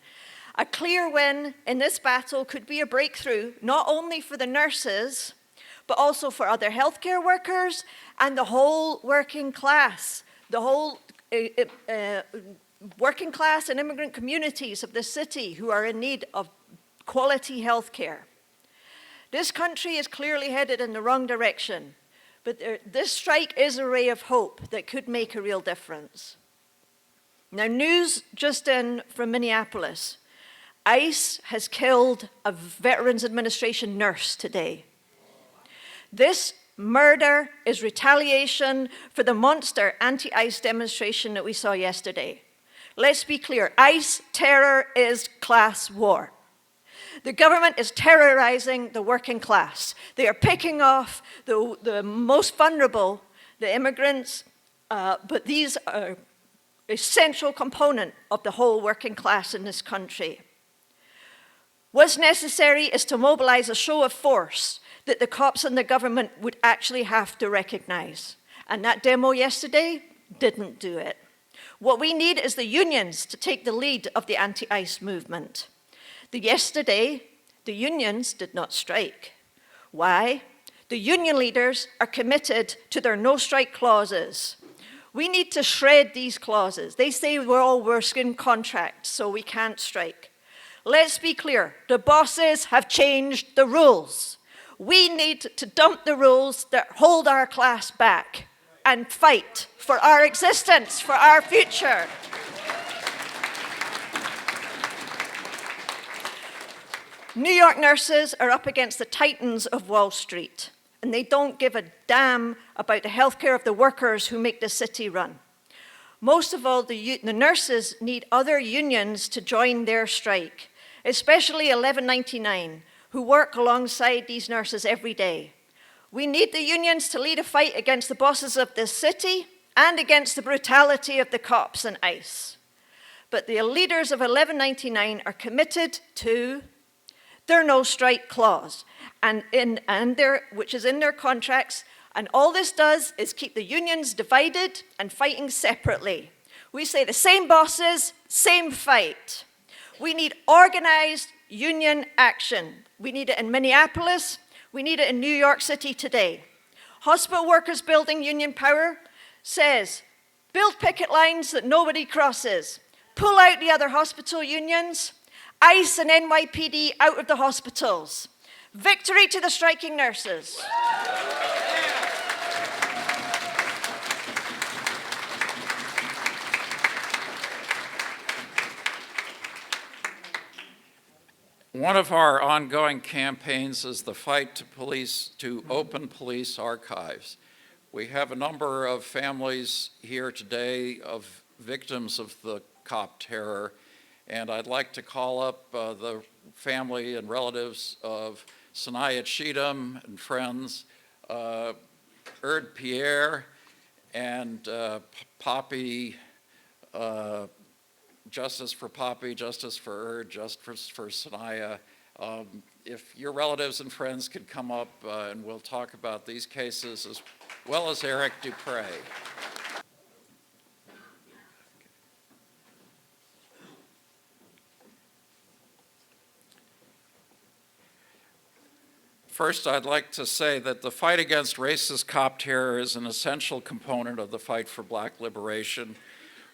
A clear win in this battle could be a breakthrough, not only for the nurses, but also for other healthcare workers and the whole working class, the whole working class and immigrant communities of the city who are in need of quality healthcare. This country is clearly headed in the wrong direction, but this strike is a ray of hope that could make a real difference. Now, news just in from Minneapolis. ICE has killed a Veterans Administration nurse today. This murder is retaliation for the monster anti-ICE demonstration that we saw yesterday. Let's be clear, ICE terror is class war. The government is terrorizing the working class. They are picking off the most vulnerable, the immigrants, but these are an essential component of the whole working class in this country. What's necessary is to mobilize a show of force that the cops and the government would actually have to recognize. And that demo yesterday didn't do it. What we need is the unions to take the lead of the anti-ICE movement. Yesterday, the unions did not strike. Why? The union leaders are committed to their no-strike clauses. We need to shred these clauses. They say we're all working contracts, so we can't strike. Let's be clear, the bosses have changed the rules. We need to dump the rules that hold our class back and fight for our existence, for our future. New York nurses are up against the titans of Wall Street, and they don't give a damn about the healthcare of the workers who make the city run. Most of all, the nurses need other unions to join their strike, especially 1199, who work alongside these nurses every day. We need the unions to lead a fight against the bosses of this city and against the brutality of the cops and ICE. But the leaders of 1199 are committed to their no-strike clause, which is in their contracts, and all this does is keep the unions divided and fighting separately. We say the same bosses, same fight. We need organized union action. We need it in Minneapolis. We need it in New York City today. Hospital Workers Building Union Power says, build picket lines that nobody crosses. Pull out the other hospital unions. ICE and NYPD out of the hospitals. Victory to the striking nurses. One of our ongoing campaigns is the fight to open police archives. We have a number of families here today of victims of the cop terror, and I'd like to call up the family and relatives of Saniyah Cheatham and friends, Pierre and Poppy, Justice for Poppy, Justice for Justice for Saniyah. If your relatives and friends could come up and we'll talk about these cases as well as Eric Dupre. First, I'd like to say that the fight against racist cop terror is an essential component of the fight for black liberation.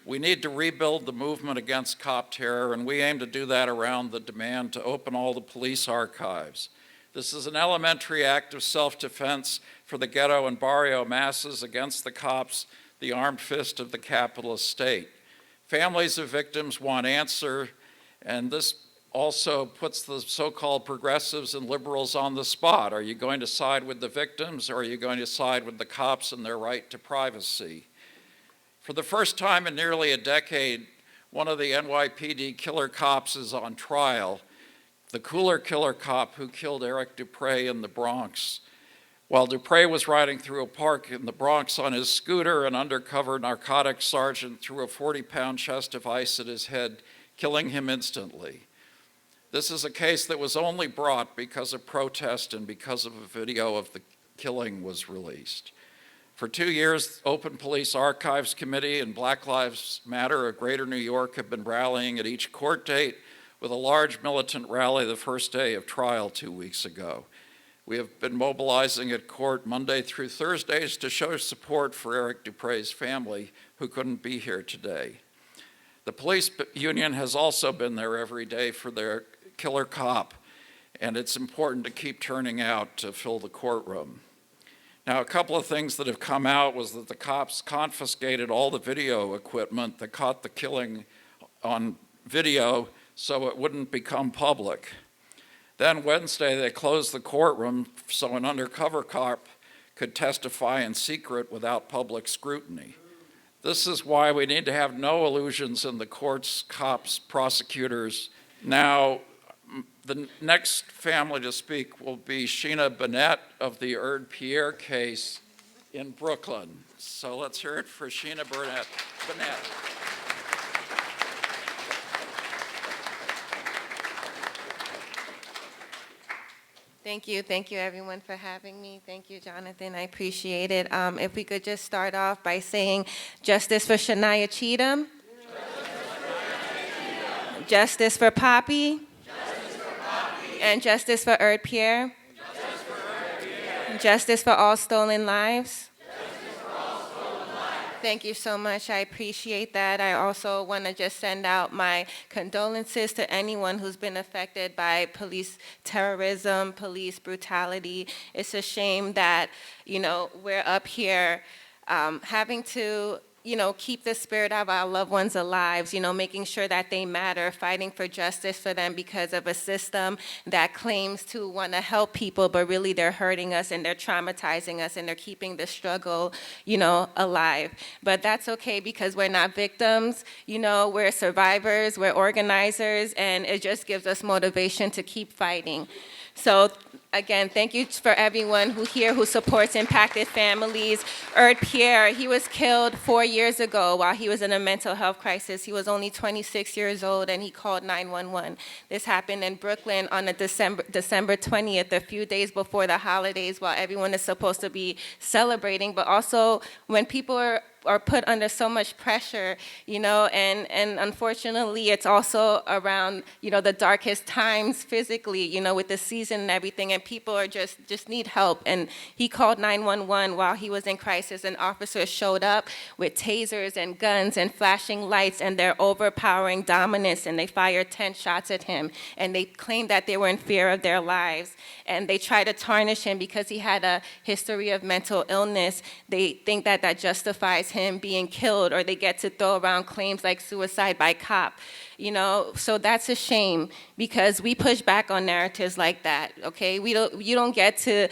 We need to rebuild the movement against cop terror, and we aim to do that around the demand to open all the police archives. This is an elementary act of self-defense for the ghetto and barrio masses against the cops, the armed fist of the capitalist state. Families of victims want answer, and this also puts the so-called progressives and liberals on the spot. Are you going to side with the victims, or are you going to side with the cops and their right to privacy? For the first time in nearly a decade, one of the NYPD killer cops is on trial, the cooler killer cop who killed Eric Dupre in the Bronx. While Dupre was riding through a park in the Bronx on his scooter, an undercover narcotics sergeant threw a 40-pound chest of ice at his head, killing him instantly. This is a case that was only brought because of protest and because of a video of the killing was released. For 2 years, Open Police Archives Committee and Black Lives Matter of Greater New York have been rallying at each court date with a large militant rally the first day of trial 2 weeks ago. We have been mobilizing at court Monday through Thursdays to show support for Eric Dupre's family, who couldn't be here today. The police union has also been there every day for their killer cop, and it's important to keep turning out to fill the courtroom. Now, a couple of things that have come out was that the cops confiscated all the video equipment that caught the killing on video so it wouldn't become public. Then Wednesday, they closed the courtroom so an undercover cop could testify in secret without public scrutiny. This is why we need to have no illusions in the courts, cops, prosecutors. Now, the next family to speak will be Sheena Burnett of the Pierre case in Brooklyn. So let's hear it for Sheena Burnett. Thank you everyone for having me. Thank you, Jonathan, I appreciate it. If we could just start off by saying justice for Saniyah Cheatham. Justice for Poppy. And justice for Pierre. Justice for all stolen lives. Thank you so much. I appreciate that. I also want to just send out my condolences to anyone who's been affected by police terrorism, police brutality. It's a shame that, we're up here having to keep the spirit of our loved ones alive, making sure that they matter, fighting for justice for them because of a system that claims to want to help people, but really they're hurting us and they're traumatizing us and they're keeping the struggle, alive. But that's okay because we're not victims, we're survivors, we're organizers, and it just gives us motivation to keep fighting. So again, thank you for everyone who supports impacted families. Pierre, he was killed 4 years ago while he was in a mental health crisis. He was only 26 years old and he called 911. This happened in Brooklyn on December 20th, a few days before the holidays while everyone is supposed to be celebrating, but also when people are put under so much pressure, and unfortunately it's also around, the darkest times physically, with the season and everything, and people are just need help. And he called 911 while he was in crisis, and officers showed up with tasers and guns and flashing lights and their overpowering dominance, and they fired 10 shots at him, and they claimed that they were in fear of their lives, and they tried to tarnish him because he had a history of mental illness. They think that justifies him being killed, or they get to throw around claims like suicide by cop. So that's a shame, because we push back on narratives like that, okay? You don't get to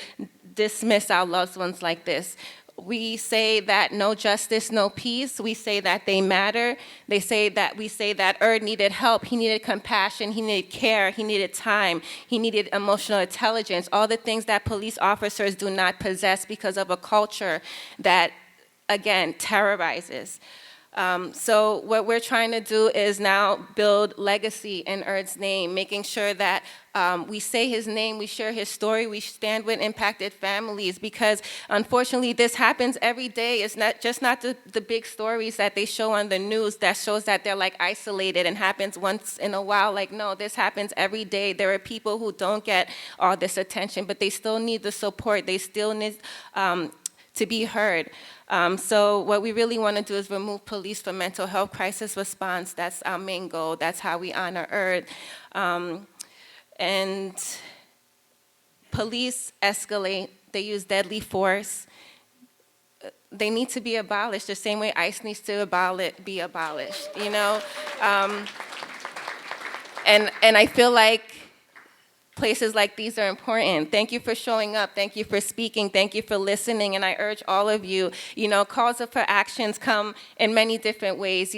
dismiss our loved ones like this. We say that no justice, no peace. We say that they matter. We say that Erd needed help. He needed compassion. He needed care. He needed time. He needed emotional intelligence. All the things that police officers do not possess because of a culture that, again, terrorizes. So what we're trying to do is now build legacy in Erd's name, making sure that we say his name, we share his story, we stand with impacted families, because unfortunately this happens every day. It's not the big stories that they show on the news that shows that they're like isolated and happens once in a while. Like, no, this happens every day. There are people who don't get all this attention, but they still need the support. They still need to be heard. So what we really want to do is remove police from mental health crisis response. That's our main goal. That's how we honor Erd. And police escalate. They use deadly force. They need to be abolished the same way ICE needs to be abolished, And I feel like places like these are important. Thank you for showing up. Thank you for speaking. Thank you for listening. And I urge all of you, calls for actions come in many different ways,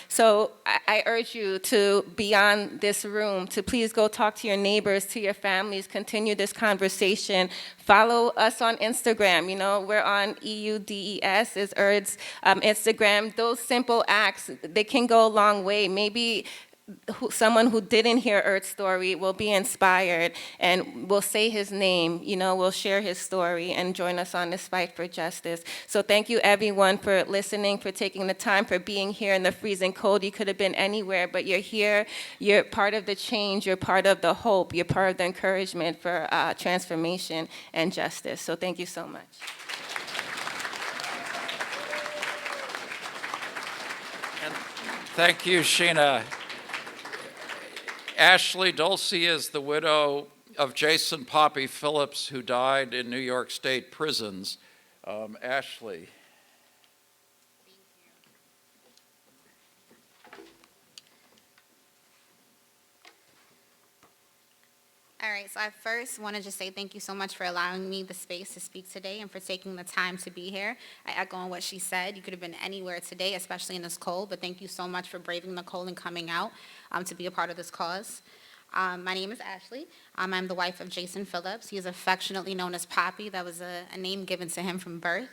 So I urge you to, beyond this room, to please go talk to your neighbors, to your families, continue this conversation. Follow us on Instagram. We're on EUDES is Erd's Instagram. Those simple acts, they can go a long way. Maybe someone who didn't hear Erd's story will be inspired and will say his name, will share his story and join us on this fight for justice. So thank you everyone for listening, for taking the time, for being here in the freezing cold. You could have been anywhere, but you're here. You're part of the change. You're part of the hope. You're part of the encouragement for transformation and justice. So thank you so much. And thank you, Sheena. Ashley Dulce is the widow of Jason Poppy Phillips, who died in New York State prisons. Ashley. All right, so I first want to just say thank you so much for allowing me the space to speak today and for taking the time to be here. I echo on what she said. You could have been anywhere today, especially in this cold, but thank you so much for braving the cold and coming out to be a part of this cause. My name is Ashley. I'm the wife of Jason Phillips. He is affectionately known as Poppy. That was a name given to him from birth.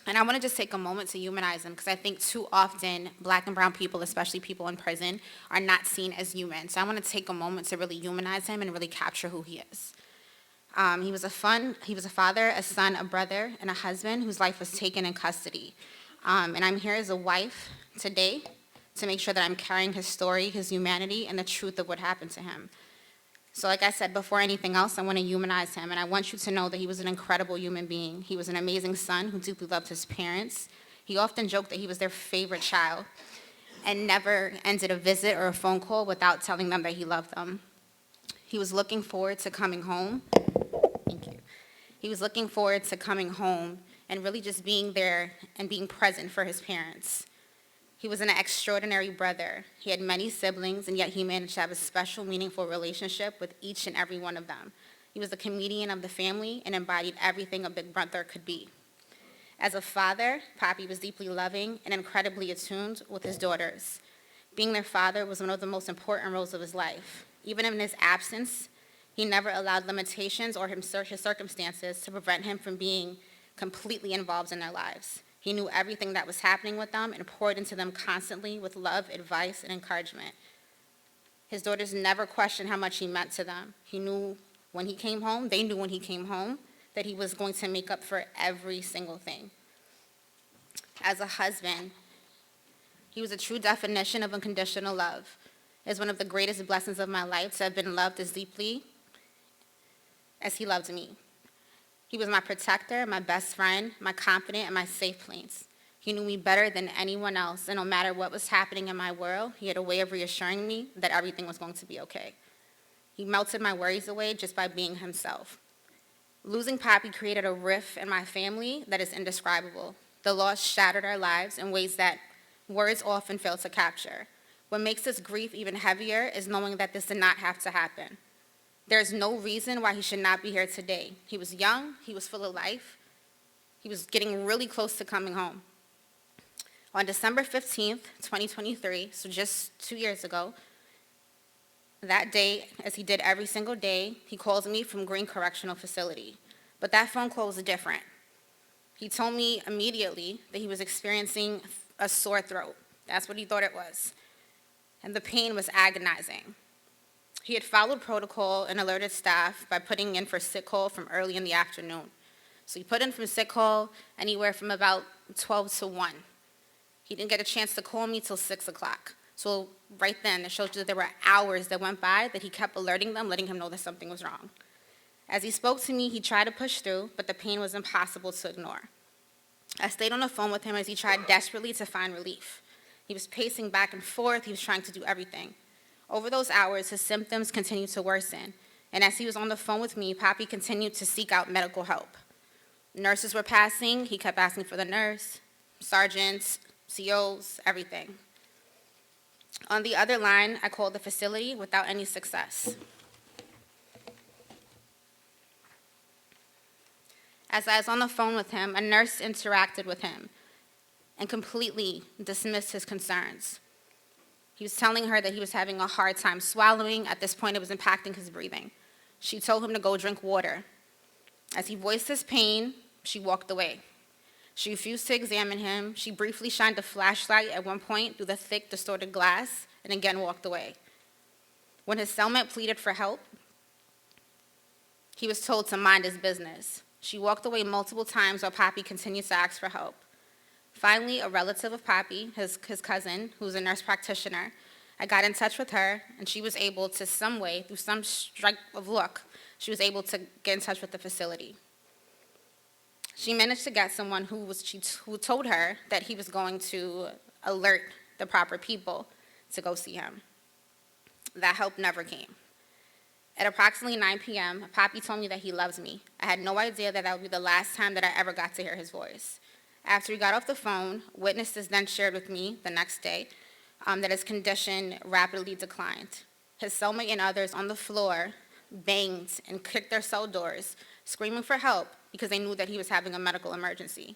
And I want to just take a moment to humanize him, because I think too often Black and brown people, especially people in prison, are not seen as human. So I want to take a moment to really humanize him and really capture who he is. He was a father, a son, a brother, and a husband whose life was taken in custody. And I'm here as a wife today to make sure that I'm carrying his story, his humanity, and the truth of what happened to him. So like I said, before anything else, I want to humanize him, and I want you to know that he was an incredible human being. He was an amazing son who deeply loved his parents. He often joked that he was their favorite child and never ended a visit or a phone call without telling them that he loved them. He was looking forward to coming home. Thank you. He was looking forward to coming home and really just being there and being present for his parents. He was an extraordinary brother. He had many siblings, and yet he managed to have a special, meaningful relationship with each and every one of them. He was the comedian of the family and embodied everything a big brother could be. As a father, Poppy was deeply loving and incredibly attuned with his daughters. Being their father was one of the most important roles of his life. Even in his absence, he never allowed limitations or his circumstances to prevent him from being completely involved in their lives. He knew everything that was happening with them and poured into them constantly with love, advice, and encouragement. His daughters never questioned how much he meant to them. He knew when he came home, they knew when he came home, that he was going to make up for every single thing. As a husband, he was a true definition of unconditional love. It's one of the greatest blessings of my life to have been loved as deeply as he loved me. He was my protector, my best friend, my confidant, and my safe place. He knew me better than anyone else, and no matter what was happening in my world, he had a way of reassuring me that everything was going to be okay. He melted my worries away just by being himself. Losing Poppy created a rift in my family that is indescribable. The loss shattered our lives in ways that words often fail to capture. What makes this grief even heavier is knowing that this did not have to happen. There is no reason why he should not be here today. He was young, he was full of life, he was getting really close to coming home. On December 15th, 2023, so just 2 years ago, that day, as he did every single day, he calls me from Green Correctional Facility. But that phone call was different. He told me immediately that he was experiencing a sore throat. That's what he thought it was. And the pain was agonizing. He had followed protocol and alerted staff by putting in for sick call from early in the afternoon. So he put in for sick call anywhere from about 12 to 1. He didn't get a chance to call me till 6 o'clock. So right then, it shows you that there were hours that went by that he kept alerting them, letting him know that something was wrong. As he spoke to me, he tried to push through, but the pain was impossible to ignore. I stayed on the phone with him as he tried desperately to find relief. He was pacing back and forth. He was trying to do everything. Over those hours, his symptoms continued to worsen. And as he was on the phone with me, Papi continued to seek out medical help. Nurses were passing. He kept asking for the nurse, sergeants, COs, everything. On the other line, I called the facility without any success. As I was on the phone with him, a nurse interacted with him and completely dismissed his concerns. He was telling her that he was having a hard time swallowing. At this point, it was impacting his breathing. She told him to go drink water. As he voiced his pain, she walked away. She refused to examine him. She briefly shined a flashlight at one point through the thick, distorted glass and again walked away. When his cellmate pleaded for help, he was told to mind his business. She walked away multiple times while Papi continued to ask for help. Finally, a relative of Papi, his cousin, who's a nurse practitioner, I got in touch with her, and she was able to some way, through some strike of luck, she was able to get in touch with the facility. She managed to get someone who told her that he was going to alert the proper people to go see him. That help never came. At approximately 9 p.m., Papi told me that he loves me. I had no idea that would be the last time that I ever got to hear his voice. After he got off the phone, witnesses then shared with me the next day that his condition rapidly declined. His cellmate and others on the floor banged and kicked their cell doors, screaming for help because they knew that he was having a medical emergency.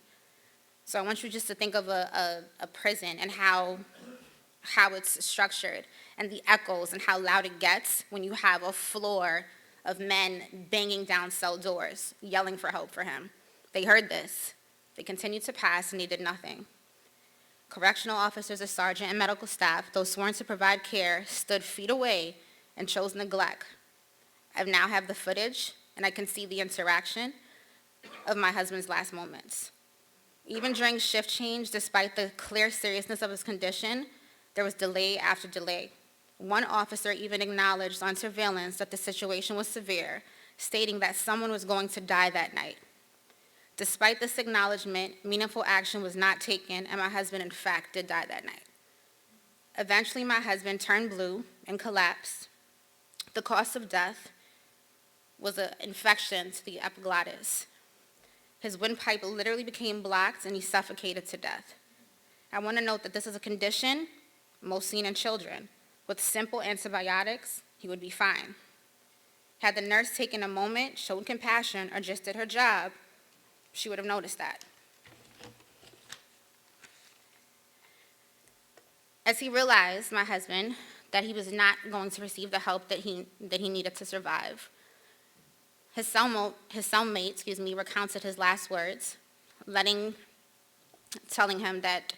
So I want you just to think of a prison and how it's structured and the echoes and how loud it gets when you have a floor of men banging down cell doors, yelling for help for him. They heard this. They continued to pass, and they did nothing. Correctional officers, a sergeant, and medical staff, those sworn to provide care, stood feet away and chose neglect. I now have the footage, and I can see the interaction of my husband's last moments. Even during shift change, despite the clear seriousness of his condition, there was delay after delay. One officer even acknowledged on surveillance that the situation was severe, stating that someone was going to die that night. Despite this acknowledgement, meaningful action was not taken, and my husband, in fact, did die that night. Eventually, my husband turned blue and collapsed. The cause of death was an infection to the epiglottis. His windpipe literally became blocked, and he suffocated to death. I want to note that this is a condition most seen in children. With simple antibiotics, he would be fine. Had the nurse taken a moment, showed compassion, or just did her job, she would have noticed that. As he realized, my husband, that he was not going to receive the help that he needed to survive, his cellmate, recounted his last words, telling him that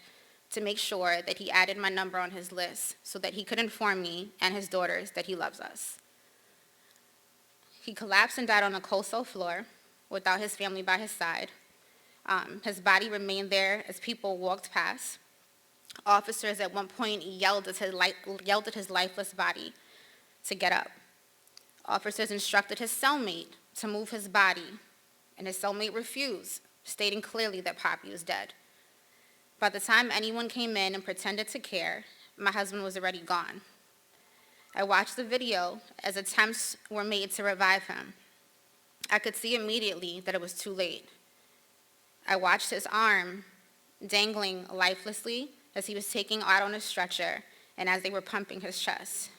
to make sure that he added my number on his list so that he could inform me and his daughters that he loves us. He collapsed and died on a cold cell floor without his family by his side. His body remained there as people walked past. Officers at one point yelled at his lifeless body to get up. Officers instructed his cellmate to move his body, and his cellmate refused, stating clearly that Papi was dead. By the time anyone came in and pretended to care, my husband was already gone. I watched the video as attempts were made to revive him. I could see immediately that it was too late. I watched his arm dangling lifelessly as he was taken out on a stretcher and as they were pumping his chest.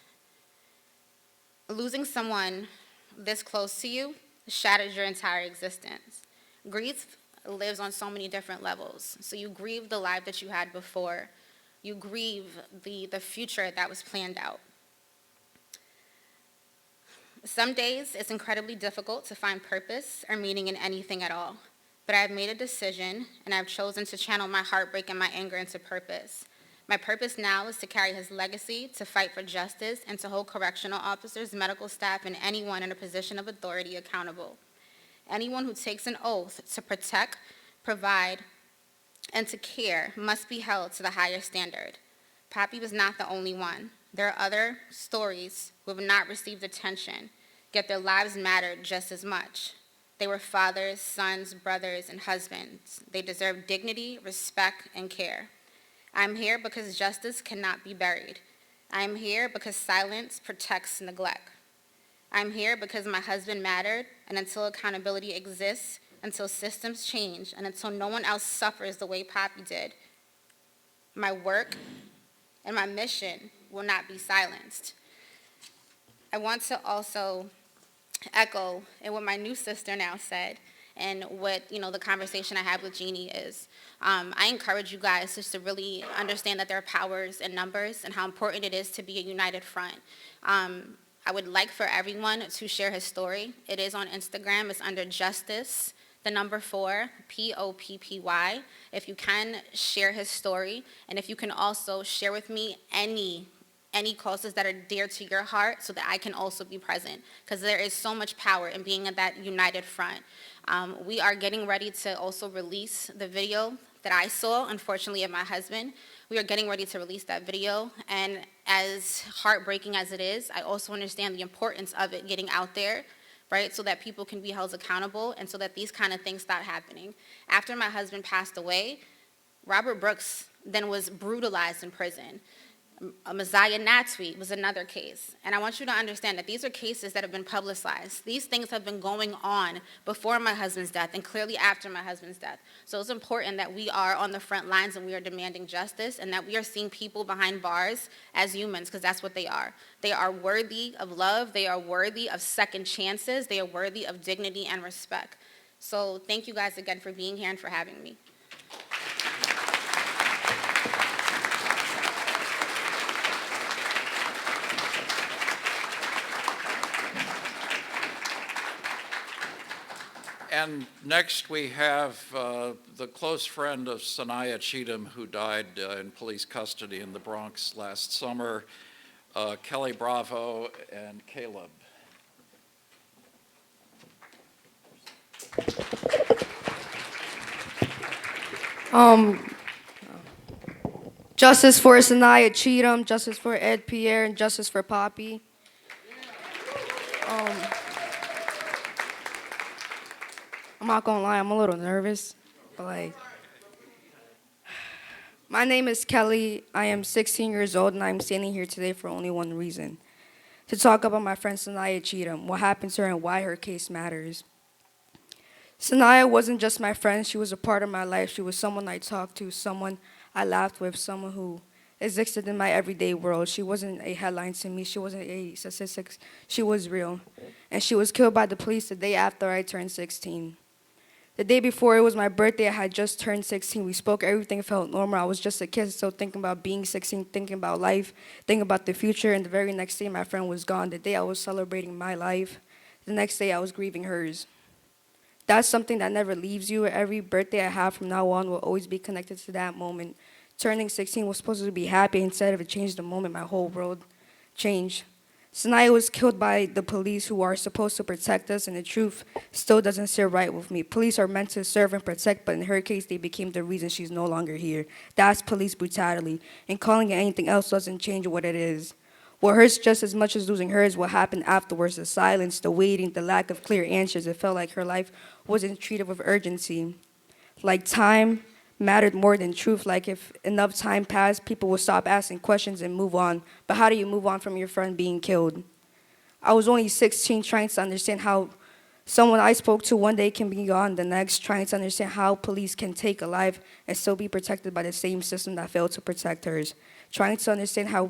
Losing someone this close to you shatters your entire existence. Grief lives on so many different levels. So you grieve the life that you had before. You grieve the future that was planned out. Some days it's incredibly difficult to find purpose or meaning in anything at all. But I've made a decision and I've chosen to channel my heartbreak and my anger into purpose. My purpose now is to carry his legacy, to fight for justice, and to hold correctional officers, medical staff, and anyone in a position of authority accountable. Anyone who takes an oath to protect, provide, and to care must be held to the higher standard. Papi was not the only one. There are other stories who have not received attention, yet their lives mattered just as much. They were fathers, sons, brothers, and husbands. They deserve dignity, respect, and care. I'm here because justice cannot be buried. I'm here because silence protects neglect. I'm here because my husband mattered, and until accountability exists, until systems change, and until no one else suffers the way Papi did, my work and my mission will not be silenced. I want to also echo in what my new sister now said, and what the conversation I had with Jeannie is. I encourage you guys just to really understand that there are powers in numbers and how important it is to be a united front. I would like for everyone to share his story. It is on Instagram. It's under Justice, the number 4, POPPY. If you can, share his story. And if you can also share with me any causes that are dear to your heart so that I can also be present, because there is so much power in being at that united front. We are getting ready to also release the video that I saw, unfortunately, of my husband. We are getting ready to release that video, and as heartbreaking as it is, I also understand the importance of it getting out there, right, so that people can be held accountable and so that these kind of things stop happening. After my husband passed away, Robert Brooks then was brutalized in prison. Xinachtli was another case. And I want you to understand that these are cases that have been publicized. These things have been going on before my husband's death and clearly after my husband's death. So it's important that we are on the front lines and we are demanding justice, and that we are seeing people behind bars as humans, because that's what they are. They are worthy of love. They are worthy of second chances. They are worthy of dignity and respect. So thank you guys again for being here and for having me. And next we have the close friend of Saniyah Cheatham, who died in police custody in the Bronx last summer, Kelly Bravo and Caleb. Justice for Saniyah Cheatham, justice for Ed Pierre, and justice for Papi. I'm not gonna lie, I'm a little nervous, but my name is Kelly. I am 16 years old, and I'm standing here today for only one reason: to talk about my friend Saniyah Cheatham, what happened to her, and why her case matters. Saniyah wasn't just my friend; she was a part of my life. She was someone I talked to, someone I laughed with, someone who existed in my everyday world. She wasn't a headline to me. She wasn't a statistic. She was real, and she was killed by the police the day after I turned 16. The day before, it was my birthday. I had just turned 16. We spoke. Everything felt normal. I was just a kid, still thinking about being 16, thinking about life, thinking about the future. And the very next day, my friend was gone. The day I was celebrating my life, the next day I was grieving hers. That's something that never leaves you. Every birthday I have from now on will always be connected to that moment. Turning 16 was supposed to be happy. Instead of it changed the moment, my whole world changed. Saniyah was killed by the police, who are supposed to protect us, and the truth still doesn't sit right with me. Police are meant to serve and protect, but in her case, they became the reason she's no longer here. That's police brutality, and calling it anything else doesn't change what it is. What hurts just as much as losing her is what happened afterwards: the silence, the waiting, the lack of clear answers. It felt like her life wasn't treated with urgency. Like time mattered more than truth. Like if enough time passed, people would stop asking questions and move on. But how do you move on from your friend being killed? I was only 16, trying to understand how Someone I spoke to one day can be gone the next, trying to understand how police can take a life and still be protected by the same system that failed to protect hers. Trying to understand how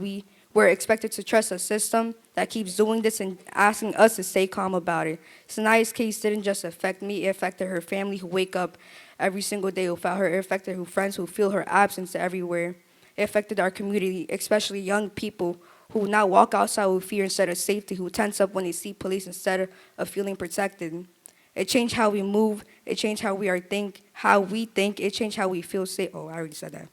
we're expected to trust a system that keeps doing this and asking us to stay calm about it. Saniyah's case didn't just affect me, it affected her family who wake up every single day without her. It affected her friends who feel her absence everywhere. It affected our community, especially young people who now walk outside with fear instead of safety, who tense up when they see police instead of feeling protected. It changed how we move. It changed how we think. It changed how we feel safe. Oh, I already said that.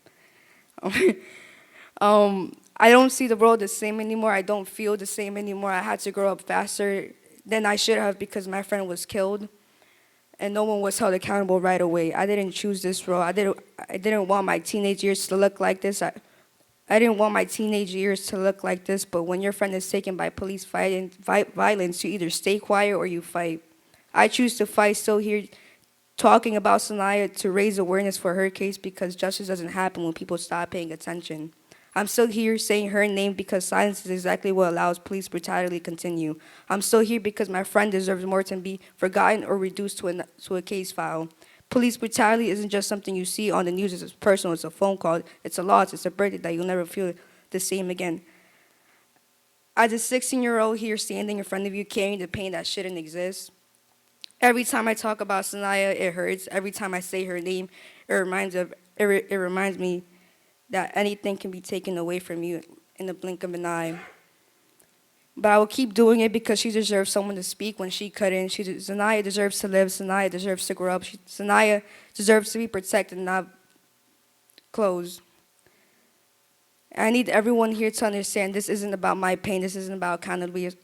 I don't see the world the same anymore. I don't feel the same anymore. I had to grow up faster than I should have because my friend was killed, and no one was held accountable right away. I didn't choose this road. I didn't want my teenage years to look like this. I didn't want my teenage years to look like this, but when your friend is taken by police violence, you either stay quiet or you fight. I choose to fight, still here talking about Saniyah to raise awareness for her case because justice doesn't happen when people stop paying attention. I'm still here saying her name because silence is exactly what allows police brutality to continue. I'm still here because my friend deserves more than be forgotten or reduced to a case file. Police brutality isn't just something you see on the news, it's personal, it's a phone call, it's a loss, it's a birthday that you'll never feel the same again. As a 16-year-old here standing in front of you carrying the pain that shouldn't exist, every time I talk about Saniyah, it hurts. Every time I say her name, it reminds me that anything can be taken away from you in the blink of an eye. But I will keep doing it because she deserves someone to speak when she couldn't. Saniyah deserves to live. Saniyah deserves to grow up. Saniyah deserves to be protected, not closed. I need everyone here to understand this isn't about my pain. This isn't about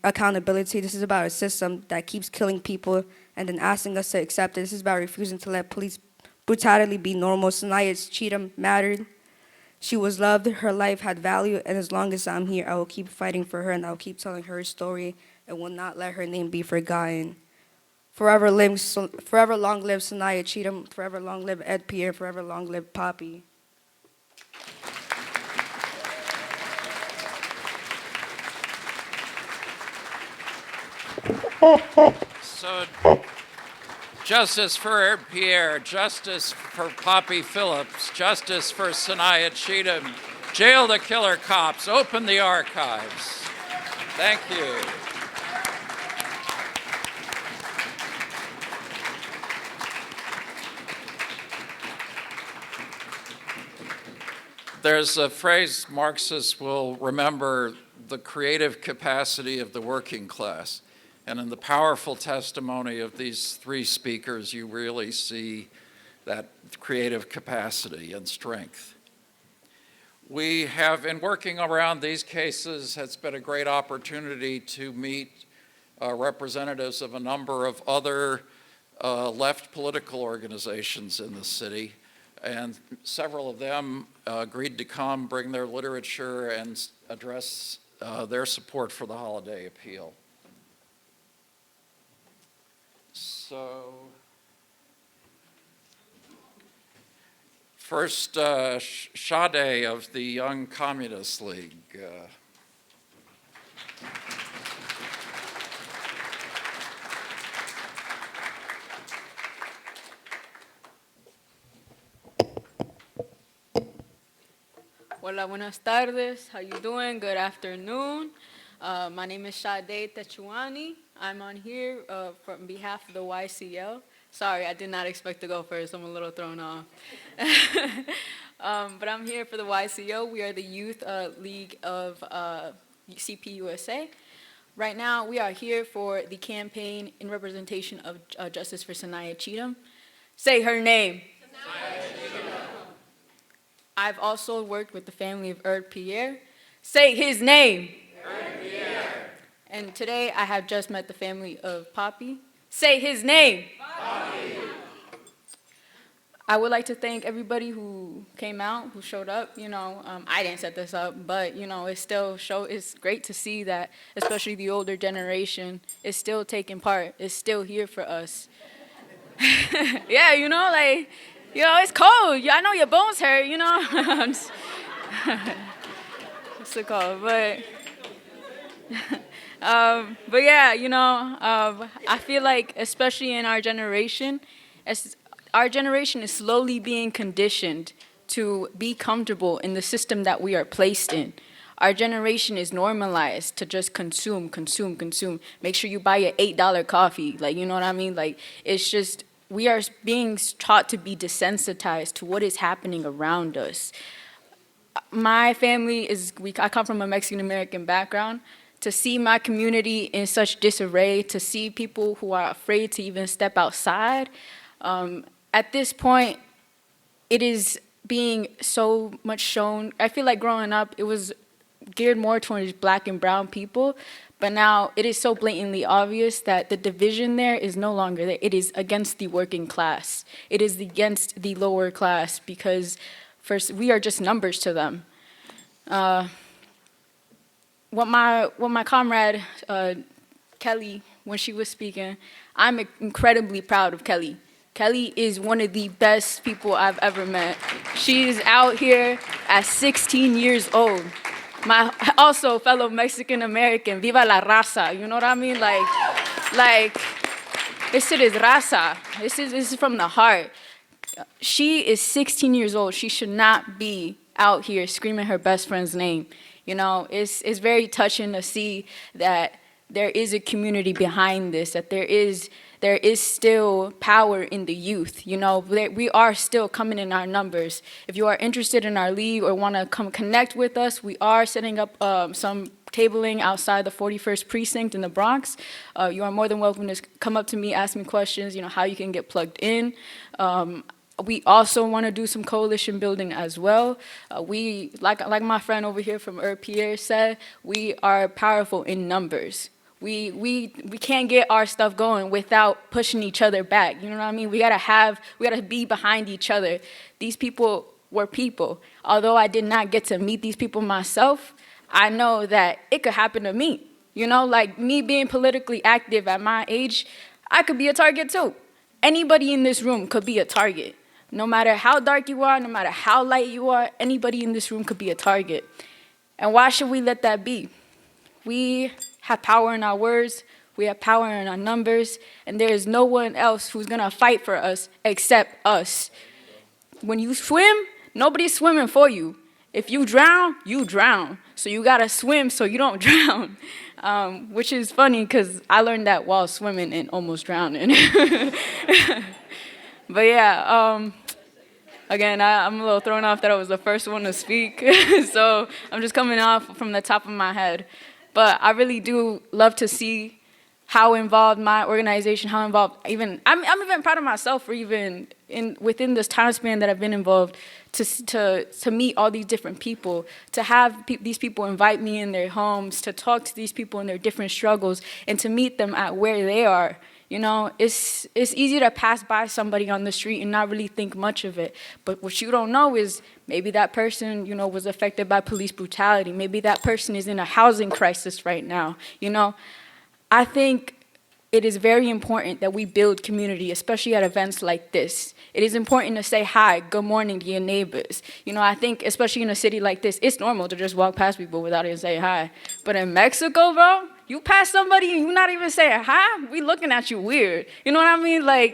accountability. This is about a system that keeps killing people and then asking us to accept it. This is about refusing to let police brutality be normal. Saniyah Cheatham mattered. She was loved, her life had value, and as long as I'm here, I will keep fighting for her and I will keep telling her story and will not let her name be forgotten. Forever long live Saniyah Cheatham, forever long live Edie, and forever long live Poppy. So, justice for Pierre, justice for Poppy Phillips, justice for Saniyah Cheatham, jail the killer cops, open the archives. Thank you. There's a phrase Marxists will remember: the creative capacity of the working class. And in the powerful testimony of these three speakers, you really see that creative capacity and strength. We have, in working around these cases, it's been a great opportunity to meet representatives of a number of other left political organizations in the city. And several of them agreed to come, bring their literature, and address their support for the holiday appeal. So, first, Sade of the Young Communist League. Hola, buenas tardes. How you doing? Good afternoon. My name is Sade Techuani. I'm on here from behalf of the YCL. Sorry, I did not expect to go first. I'm a little thrown off. But I'm here for the YCO. We are the Youth League of CPUSA. Right now, we are here for the campaign in representation of Justice for Saniyah Cheatham. Say her name. I've also worked with the family of Pierre. Say his name. Pierre. And today I have just met the family of Poppy. Say his name. Poppy. I would like to thank everybody who came out, who showed up. You know, I didn't set this up, but you know, it's great to see that, especially the older generation, is still taking part, is still here for us. Yeah, you know, like, you know, it's cold. I know your bones hurt, you know. What's it called? But But yeah, I feel like, especially in our generation, our generation is slowly being conditioned to be comfortable in the system that we are placed in. Our generation is normalized to just consume. Make sure you buy an $8 coffee. Like, you know what I mean? Like, it's just, we are being taught to be desensitized to what is happening around us. My family I come from a Mexican-American background. To see my community in such disarray, to see people who are afraid to even step outside, at this point, it is being so much shown. I feel like growing up, it was geared more towards Black and brown people, but now it is so blatantly obvious that the division there is no longer there. It is against the working class. It is against the lower class, because first, we are just numbers to them. What my comrade, Kelly, when she was speaking, I'm incredibly proud of Kelly. Kelly is one of the best people I've ever met. She is out here at 16 years old. My also fellow Mexican-American, viva la raza, you know what I mean? Like this shit is raza. This is from the heart. She is 16 years old. She should not be out here screaming her best friend's name. You know, it's very touching to see that there is a community behind this, that there is still power in the youth. You know, we are still coming in our numbers. If you are interested in our league or want to come connect with us, we are setting up some tabling outside the 41st precinct in the Bronx. You are more than welcome to come up to me, ask me questions, how you can get plugged in. We also want to do some coalition building as well. We, like my friend over here from Pierre said, we are powerful in numbers. We can't get our stuff going without pushing each other back. You know what I mean? We gotta be behind each other. These people were people. Although I did not get to meet these people myself, I know that it could happen to me. You know, like me being politically active at my age, I could be a target too. Anybody in this room could be a target. No matter how dark you are, no matter how light you are, anybody in this room could be a target. And why should we let that be? We have power in our words, we have power in our numbers, and there is no one else who's gonna fight for us except us. When you swim, nobody's swimming for you. If you drown, you drown. So you gotta swim so you don't drown. Which is funny because I learned that while swimming and almost drowning. But yeah, again, I'm a little thrown off that I was the first one to speak. So I'm just coming off from the top of my head. But I really do love to see how involved my organization, how involved I'm even proud of myself for even within this time span that I've been involved to meet all these different people, to have these people invite me in their homes, to talk to these people in their different struggles, and to meet them at where they are. You know, it's easy to pass by somebody on the street and not really think much of it. But what you don't know is maybe that person, was affected by police brutality. Maybe that person is in a housing crisis right now. I think it is very important that we build community, especially at events like this. It is important to say hi, good morning to your neighbors. I think especially in a city like this, it's normal to just walk past people without even saying hi. But in Mexico, bro, you pass somebody and you're not even saying hi, we looking at you weird. You know what I mean?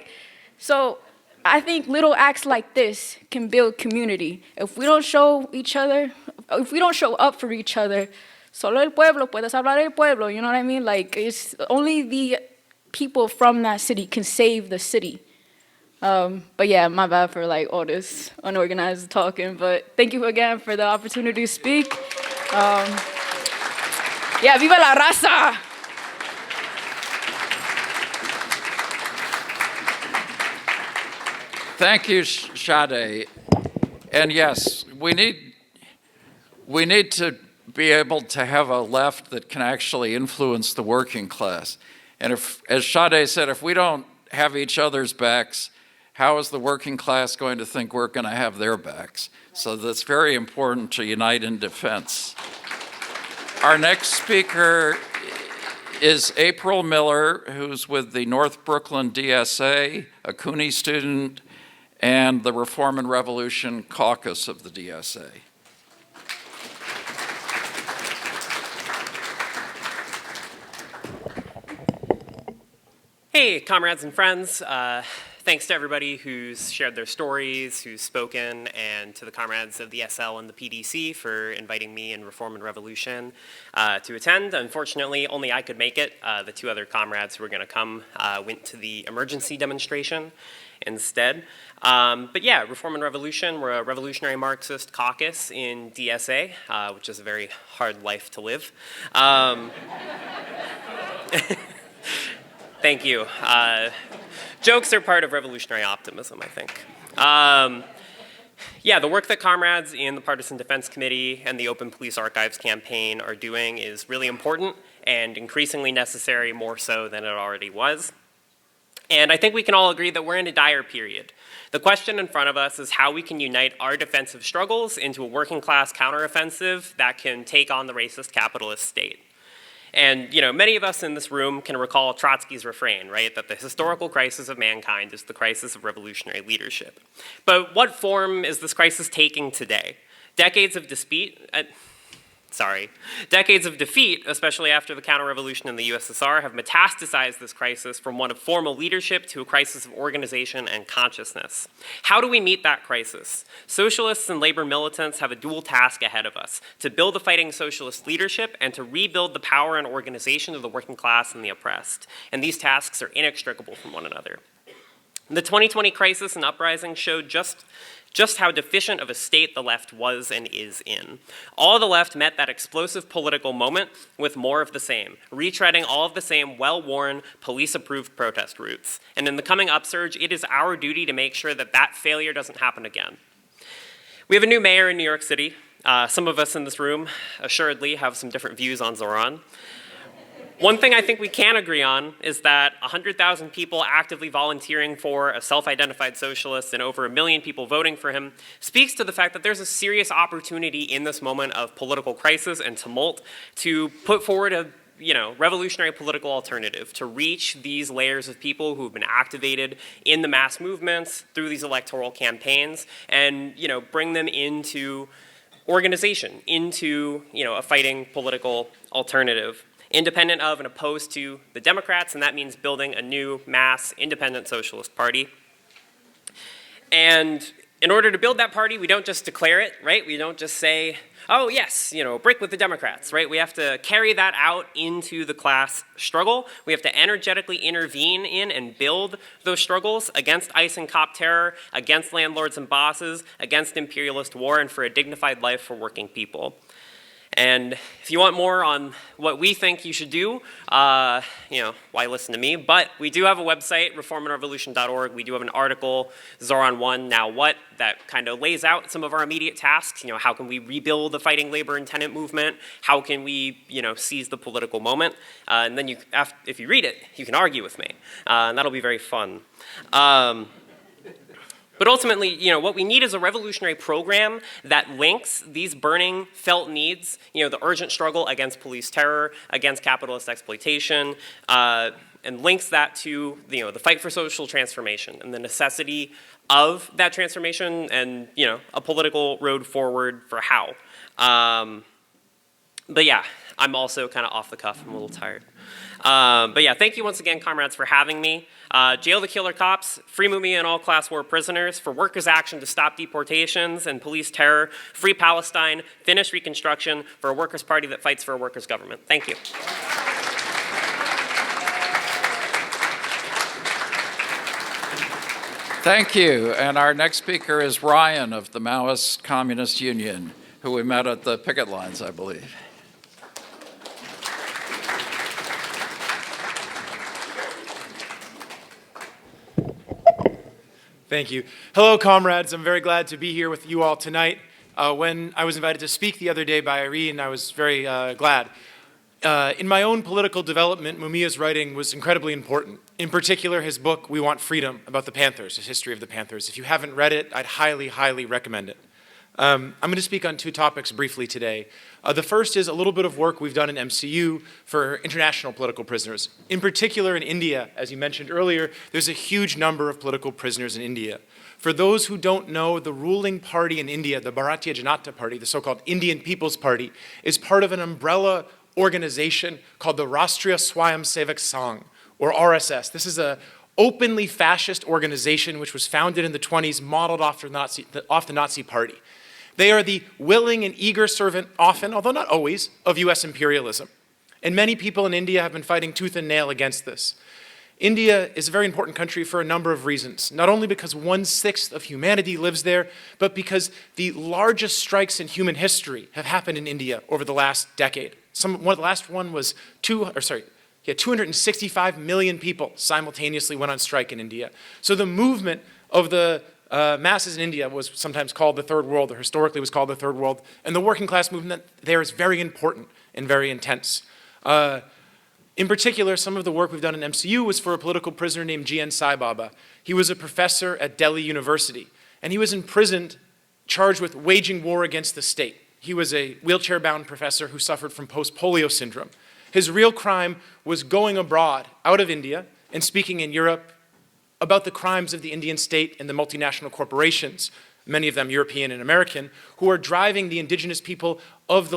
So I think little acts like this can build community. If we don't show each other, if we don't show up for each other, solo el pueblo, puedes hablar el pueblo, you know what I mean? It's only the people from that city can save the city. But yeah, my bad for all this unorganized talking, but thank you again for the opportunity to speak. Yeah, viva la raza! Thank you, Sade. And yes, we need to be able to have a left that can actually influence the working class. And if, as Sade said, if we don't have each other's backs, how is the working class going to think we're going to have their backs? So that's very important to unite in defense. Our next speaker is April Miller, who's with the North Brooklyn DSA, a CUNY student, and the Reform and Revolution Caucus of the DSA. Hey, comrades and friends. Thanks to everybody who's shared their stories, who's spoken, and to the comrades of the SL and the PDC for inviting me and Reform and Revolution to attend. Unfortunately, only I could make it. The two other comrades who were going to come went to the emergency demonstration instead. But yeah, Reform and Revolution, we're a revolutionary Marxist caucus in DSA, which is a very hard life to live. Thank you. Jokes are part of revolutionary optimism, I think. Yeah, the work that comrades in the Partisan Defense Committee and the Open Police Archives campaign are doing is really important and increasingly necessary, more so than it already was. And I think we can all agree that we're in a dire period. The question in front of us is how we can unite our defensive struggles into a working class counteroffensive that can take on the racist capitalist state. And, you know, many of us in this room can recall Trotsky's refrain, right, that the historical crisis of mankind is the crisis of revolutionary leadership. But what form is this crisis taking today? Decades of defeat, especially after the counter-revolution in the USSR, have metastasized this crisis from one of formal leadership to a crisis of organization and consciousness. How do we meet that crisis? Socialists and labor militants have a dual task ahead of us: to build a fighting socialist leadership and to rebuild the power and organization of the working class and the oppressed. And these tasks are inextricable from one another. The 2020 crisis and uprising showed just how deficient of a state the left was and is in. All the left met that explosive political moment with more of the same, retreading all of the same well-worn, police-approved protest routes. And in the coming upsurge, it is our duty to make sure that that failure doesn't happen again. We have a new mayor in New York City. Some of us in this room assuredly have some different views on Zoran. One thing I think we can agree on is that 100,000 people actively volunteering for a self-identified socialist and over 1 million people voting for him speaks to the fact that there's a serious opportunity in this moment of political crisis and tumult to put forward a revolutionary political alternative to reach these layers of people who have been activated in the mass movements through these electoral campaigns and, bring them into organization, into, a fighting political alternative, independent of and opposed to the Democrats, and that means building a new mass independent socialist party. And in order to build that party, we don't just declare it, right? We don't just say, oh yes, break with the Democrats, right? We have to carry that out into the class struggle. We have to energetically intervene in and build those struggles against ICE and cop terror, against landlords and bosses, against imperialist war, and for a dignified life for working people. And if you want more on what we think you should do, why listen to me? But we do have a website, reformandrevolution.org. We do have an article, Zoran 1, Now What, that kind of lays out some of our immediate tasks. How can we rebuild the fighting labor and tenant movement? How can we, seize the political moment? And then if you read it, you can argue with me. And that'll be very fun. But ultimately, what we need is a revolutionary program that links these burning felt needs, the urgent struggle against police terror, against capitalist exploitation, and links that to the fight for social transformation and the necessity of that transformation and a political road forward for how. But yeah, I'm also kind of off the cuff. I'm a little tired. But yeah, thank you once again, comrades, for having me. Jail the killer cops, free Mumia and all class war prisoners, for workers' action to stop deportations and police terror, free Palestine, finish Reconstruction, for a workers' party that fights for a workers' government. Thank you. Thank you. And our next speaker is Ryan of the Maoist Communist Union, who we met at the picket lines, I believe. Thank you. Hello, comrades. I'm very glad to be here with you all tonight. When I was invited to speak the other day by Irene, I was very glad. In my own political development, Mumia's writing was incredibly important. In particular, his book, We Want Freedom, about the Panthers, his history of the Panthers. If you haven't read it, I'd highly, highly recommend it. I'm going to speak on two topics briefly today. The first is a little bit of work we've done in MCU for international political prisoners. In particular in India, as you mentioned earlier, there's a huge number of political prisoners in India. For those who don't know, the ruling party in India, the Bharatiya Janata Party, the so-called Indian People's Party, is part of an umbrella organization called the Rashtriya Swayamsevak Sangh, or RSS. This is a openly fascist organization which was founded in the 1920s, modeled off the Nazi Party. They are the willing and eager servant, often, although not always, of US imperialism. And many people in India have been fighting tooth and nail against this. India is a very important country for a number of reasons, not only because 1/6 of humanity lives there, but because the largest strikes in human history have happened in India over the last decade. The last one was 265 million people simultaneously went on strike in India. So the movement of the masses in India was sometimes called the Third World, or historically was called the Third World, and the working class movement there is very important and very intense. In particular, some of the work we've done in MCU was for a political prisoner named G.N. Sai Baba. He was a professor at Delhi University, and he was imprisoned, charged with waging war against the state. He was a wheelchair-bound professor who suffered from post-polio syndrome. His real crime was going abroad, out of India, and speaking in Europe about the crimes of the Indian state and the multinational corporations, many of them European and American, who are driving the indigenous people of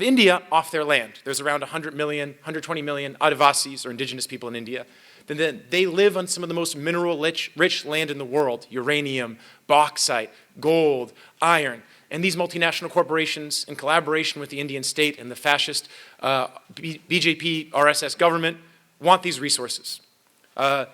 India off their land. There's around 100 million, 120 million Adivasis, or indigenous people in India. Then they live on some of the most mineral-rich land in the world: uranium, bauxite, gold, iron. And these multinational corporations, in collaboration with the Indian state and the fascist BJP RSS government, want these resources. I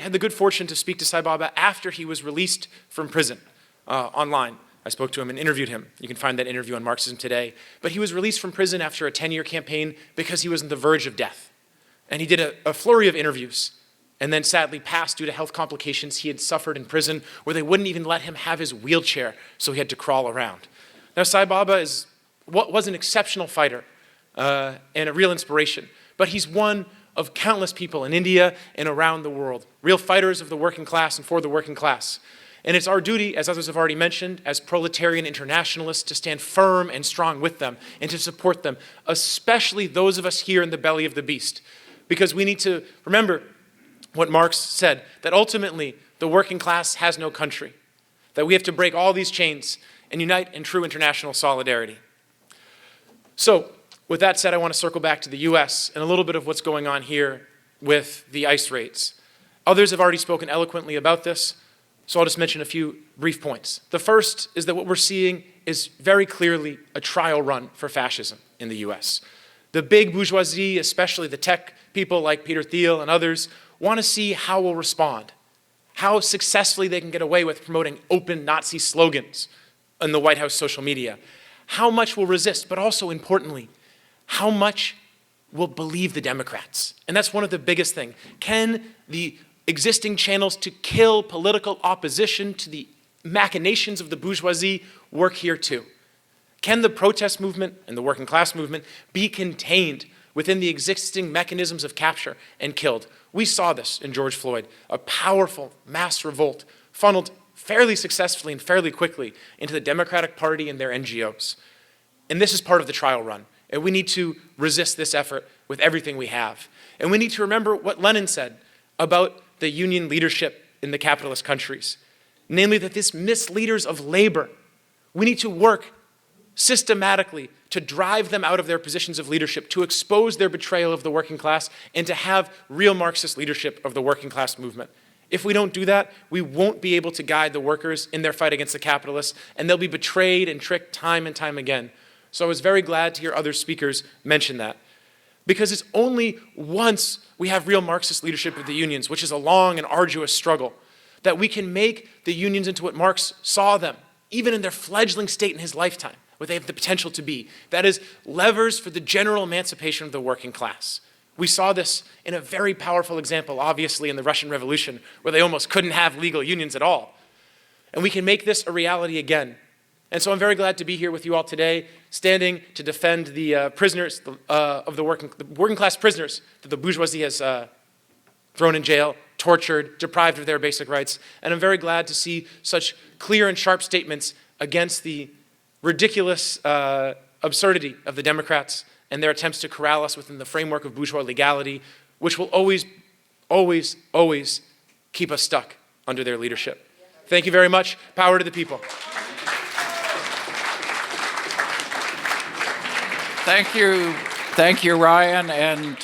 had the good fortune to speak to Sai Baba after he was released from prison online. I spoke to him and interviewed him. You can find that interview on Marxism Today. But he was released from prison after a 10-year campaign because he was on the verge of death. And he did a flurry of interviews, and then sadly passed due to health complications he had suffered in prison, where they wouldn't even let him have his wheelchair, so he had to crawl around. Now, Sai Baba was an exceptional fighter and a real inspiration, but he's one of countless people in India and around the world, real fighters of the working class and for the working class. And it's our duty, as others have already mentioned, as proletarian internationalists, to stand firm and strong with them and to support them, especially those of us here in the belly of the beast. Because we need to remember what Marx said, that ultimately the working class has no country, that we have to break all these chains and unite in true international solidarity. So, with that said, I want to circle back to the US and a little bit of what's going on here with the ICE raids. Others have already spoken eloquently about this, so I'll just mention a few brief points. The first is that what we're seeing is very clearly a trial run for fascism in the US. The big bourgeoisie, especially the tech people like Peter Thiel and others, want to see how we'll respond, how successfully they can get away with promoting open Nazi slogans in the White House social media, how much we'll resist, but also importantly, how much will believe the Democrats. And that's one of the biggest things. Can the existing channels to kill political opposition to the machinations of the bourgeoisie work here too? Can the protest movement and the working class movement be contained within the existing mechanisms of capture and killed? We saw this in George Floyd, a powerful mass revolt funneled fairly successfully and fairly quickly into the Democratic Party and their NGOs. And this is part of the trial run. And we need to resist this effort with everything we have. And we need to remember what Lenin said about the union leadership in the capitalist countries, namely that this misleaders of labor. We need to work systematically to drive them out of their positions of leadership, to expose their betrayal of the working class, and to have real Marxist leadership of the working class movement. If we don't do that, we won't be able to guide the workers in their fight against the capitalists, and they'll be betrayed and tricked time and time again. So I was very glad to hear other speakers mention that. Because it's only once we have real Marxist leadership of the unions, which is a long and arduous struggle, that we can make the unions into what Marx saw them, even in their fledgling state in his lifetime, what they have the potential to be. That is, levers for the general emancipation of the working class. We saw this in a very powerful example, obviously, in the Russian Revolution, where they almost couldn't have legal unions at all. And we can make this a reality again. And so I'm very glad to be here with you all today, standing to defend the prisoners of the working class prisoners that the bourgeoisie has thrown in jail, tortured, deprived of their basic rights. And I'm very glad to see such clear and sharp statements against the ridiculous absurdity of the Democrats and their attempts to corral us within the framework of bourgeois legality, which will always, always, always keep us stuck under their leadership. Thank you very much. Power to the people. Thank you, Ryan. And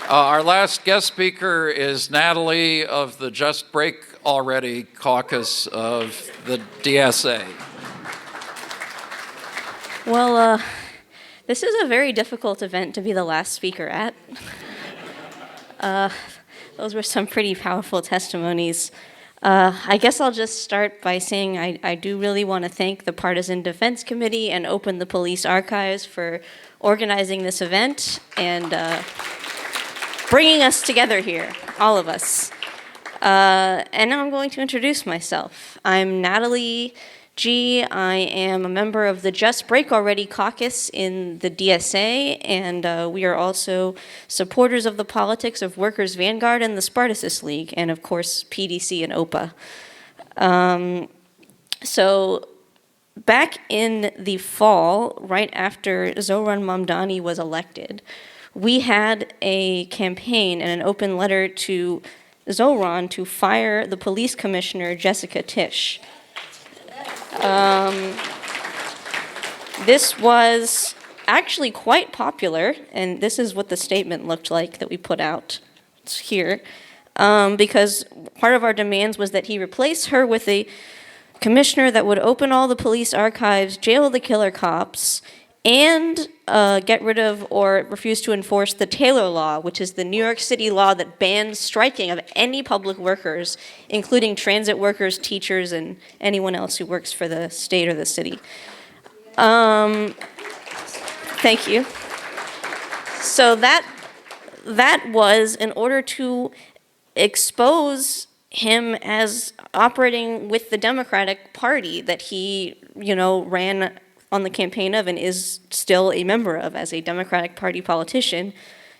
Our last guest speaker is Natalie of the Just Break Already caucus of the DSA. Well, this is a very difficult event to be the last speaker at. Those were some pretty powerful testimonies. I guess I'll just start by saying I do really want to thank the Partisan Defense Committee and Open the Police Archives for organizing this event and bringing us together here, all of us. And now I'm going to introduce myself. I'm Natalie G. I am a member of the Just Break Already caucus in the DSA, and we are also supporters of the politics of Workers' Vanguard and the Spartacist League, and of course, PDC and OPA. So back in the fall, right after Zohran Mamdani was elected, we had a campaign and an open letter to Zohran to fire the police commissioner, Jessica Tisch. This was actually quite popular, and this is what the statement looked like that we put out. It's here. Because part of our demands was that he replace her with a commissioner that would open all the police archives, jail the killer cops, and get rid of or refuse to enforce the Taylor Law, which is the New York City law that bans striking of any public workers, including transit workers, teachers, and anyone else who works for the state or the city. Thank you. So that was in order to expose him as operating with the Democratic Party that he, ran on the campaign of and is still a member of as a Democratic Party politician,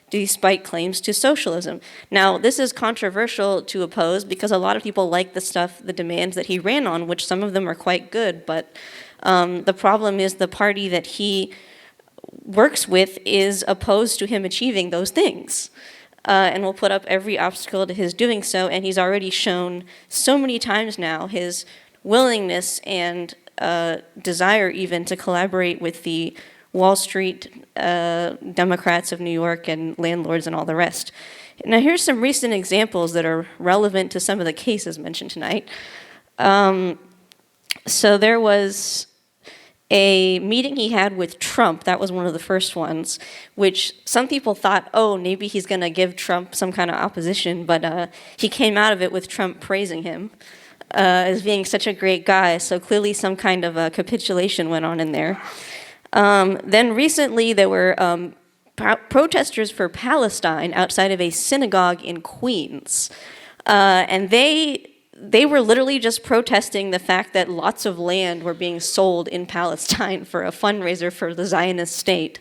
despite claims to socialism. Now, this is controversial to oppose because a lot of people like the demands that he ran on, which some of them are quite good, but the problem is the party that he works with is opposed to him achieving those things. And will put up every obstacle to his doing so, and he's already shown so many times now his willingness and desire even to collaborate with the Wall Street Democrats of New York and landlords and all the rest. Now here's some recent examples that are relevant to some of the cases mentioned tonight. So there was a meeting he had with Trump, that was one of the first ones, which some people thought, oh, maybe he's gonna give Trump some kind of opposition, but he came out of it with Trump praising him as being such a great guy, so clearly some kind of a capitulation went on in there. Then recently there were protesters for Palestine outside of a synagogue in Queens, and they were literally just protesting the fact that lots of land were being sold in Palestine for a fundraiser for the Zionist state.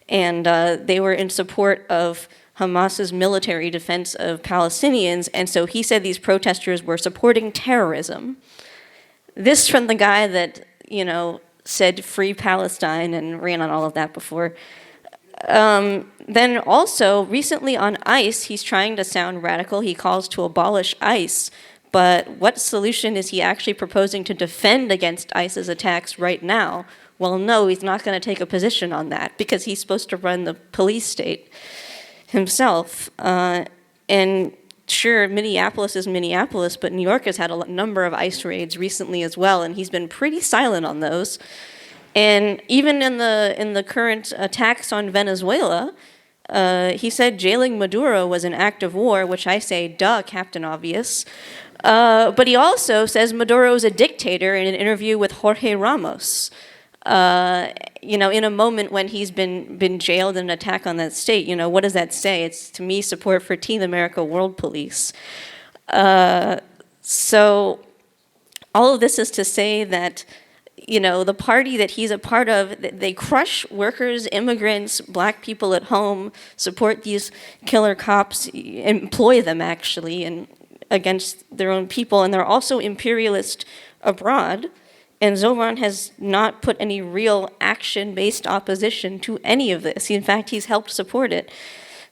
And they were in support of Hamas's military defense of Palestinians, and so he said these protesters were supporting terrorism. This from the guy that, said free Palestine and ran on all of that before. Then also, recently on ICE, he's trying to sound radical. He calls to abolish ICE. But what solution is he actually proposing to defend against ICE's attacks right now? Well, no, he's not going to take a position on that because he's supposed to run the police state himself. And sure, Minneapolis is Minneapolis, but New York has had a number of ICE raids recently as well, and he's been pretty silent on those. And even in the current attacks on Venezuela, he said jailing Maduro was an act of war, which I say, duh, Captain Obvious. But he also says Maduro is a dictator in an interview with Jorge Ramos. In a moment when he's been jailed in an attack on that state, what does that say? It's, to me, support for Team America World Police. So all of this is to say that, the party that he's a part of, they crush workers, immigrants, black people at home, support these killer cops, employ them actually, and against their own people, and they're also imperialist abroad. And Zohran has not put any real action-based opposition to any of this. In fact, he's helped support it.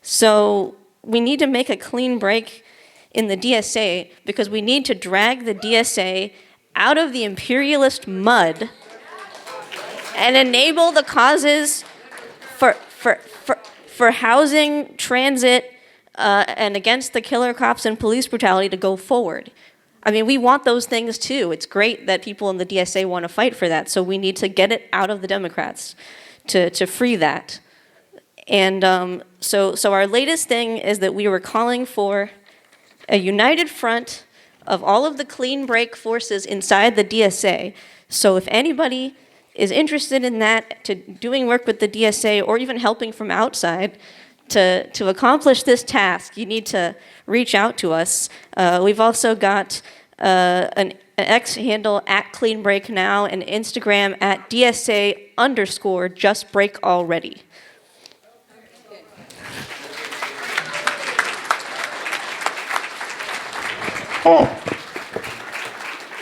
So we need to make a clean break in the DSA because we need to drag the DSA out of the imperialist mud and enable the causes for housing, transit, and against the killer cops and police brutality to go forward. I mean, we want those things too. It's great that people in the DSA want to fight for that, so we need to get it out of the Democrats to free that. And so our latest thing is that we were calling for a united front of all of the clean break forces inside the DSA. So if anybody is interested in that, to doing work with the DSA or even helping from outside to accomplish this task, you need to reach out to us. We've also got an X handle at Clean Break Now and Instagram at DSA_JustBreakAlready.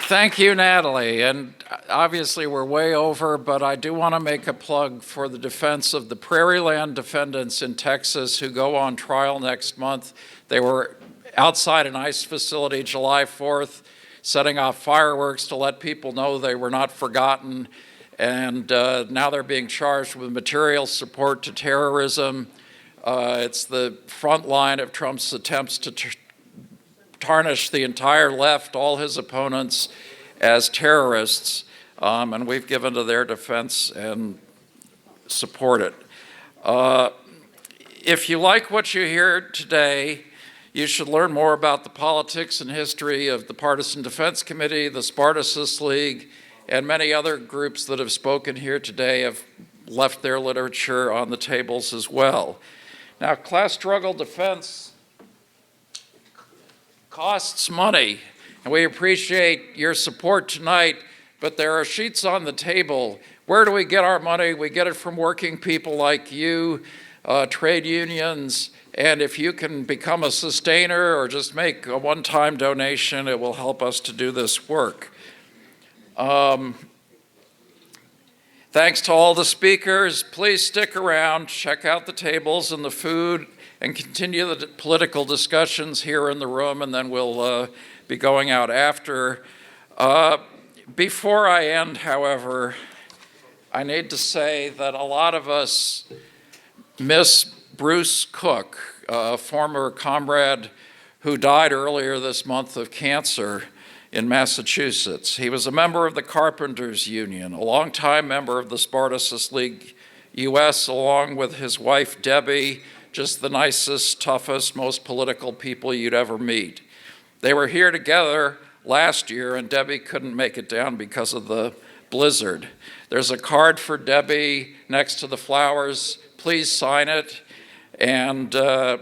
Thank you, Natalie. And obviously we're way over, but I do want to make a plug for the defense of the Prairie Land defendants in Texas who go on trial next month. They were outside an ICE facility July 4th, setting off fireworks to let people know they were not forgotten. And now they're being charged with material support to terrorism. It's the front line of Trump's attempts to tarnish the entire left, all his opponents, as terrorists, and we've given to their defense and support it. If you like what you hear today, you should learn more about the politics and history of the Partisan Defense Committee, the Spartacist League, and many other groups that have spoken here today have left their literature on the tables as well. Now, class struggle defense costs money, and we appreciate your support tonight, but there are sheets on the table. Where do we get our money? We get it from working people like you, trade unions, and if you can become a sustainer or just make a one-time donation, it will help us to do this work. Thanks to all the speakers. Please stick around, check out the tables and the food, and continue the political discussions here in the room, and then we'll be going out after. Before I end, however, I need to say that a lot of us miss Bruce Cook, a former comrade who died earlier this month of cancer in Massachusetts. He was a member of the Carpenters Union, a longtime member of the Spartacist League US, along with his wife, Debbie, just the nicest, toughest, most political people you'd ever meet. They were here together last year, and Debbie couldn't make it down because of the blizzard. There's a card for Debbie next to the flowers. Please sign it. And to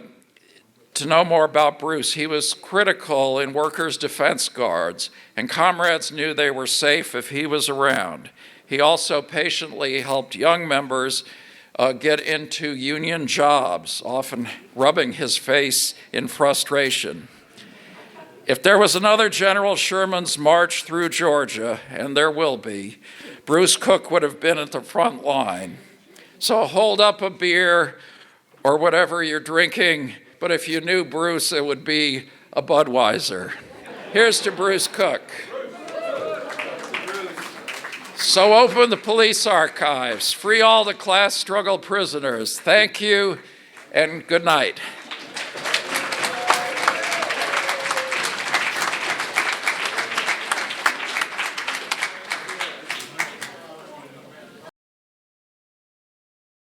know more about Bruce, he was critical in workers' defense guards, and comrades knew they were safe if he was around. He also patiently helped young members get into union jobs, often rubbing his face in frustration. If there was another General Sherman's march through Georgia, and there will be, Bruce Cook would have been at the front line. So hold up a beer or whatever you're drinking, but if you knew Bruce, it would be a Budweiser. Here's to Bruce Cook. So open the police archives, free all the class struggle prisoners. Thank you, and good night.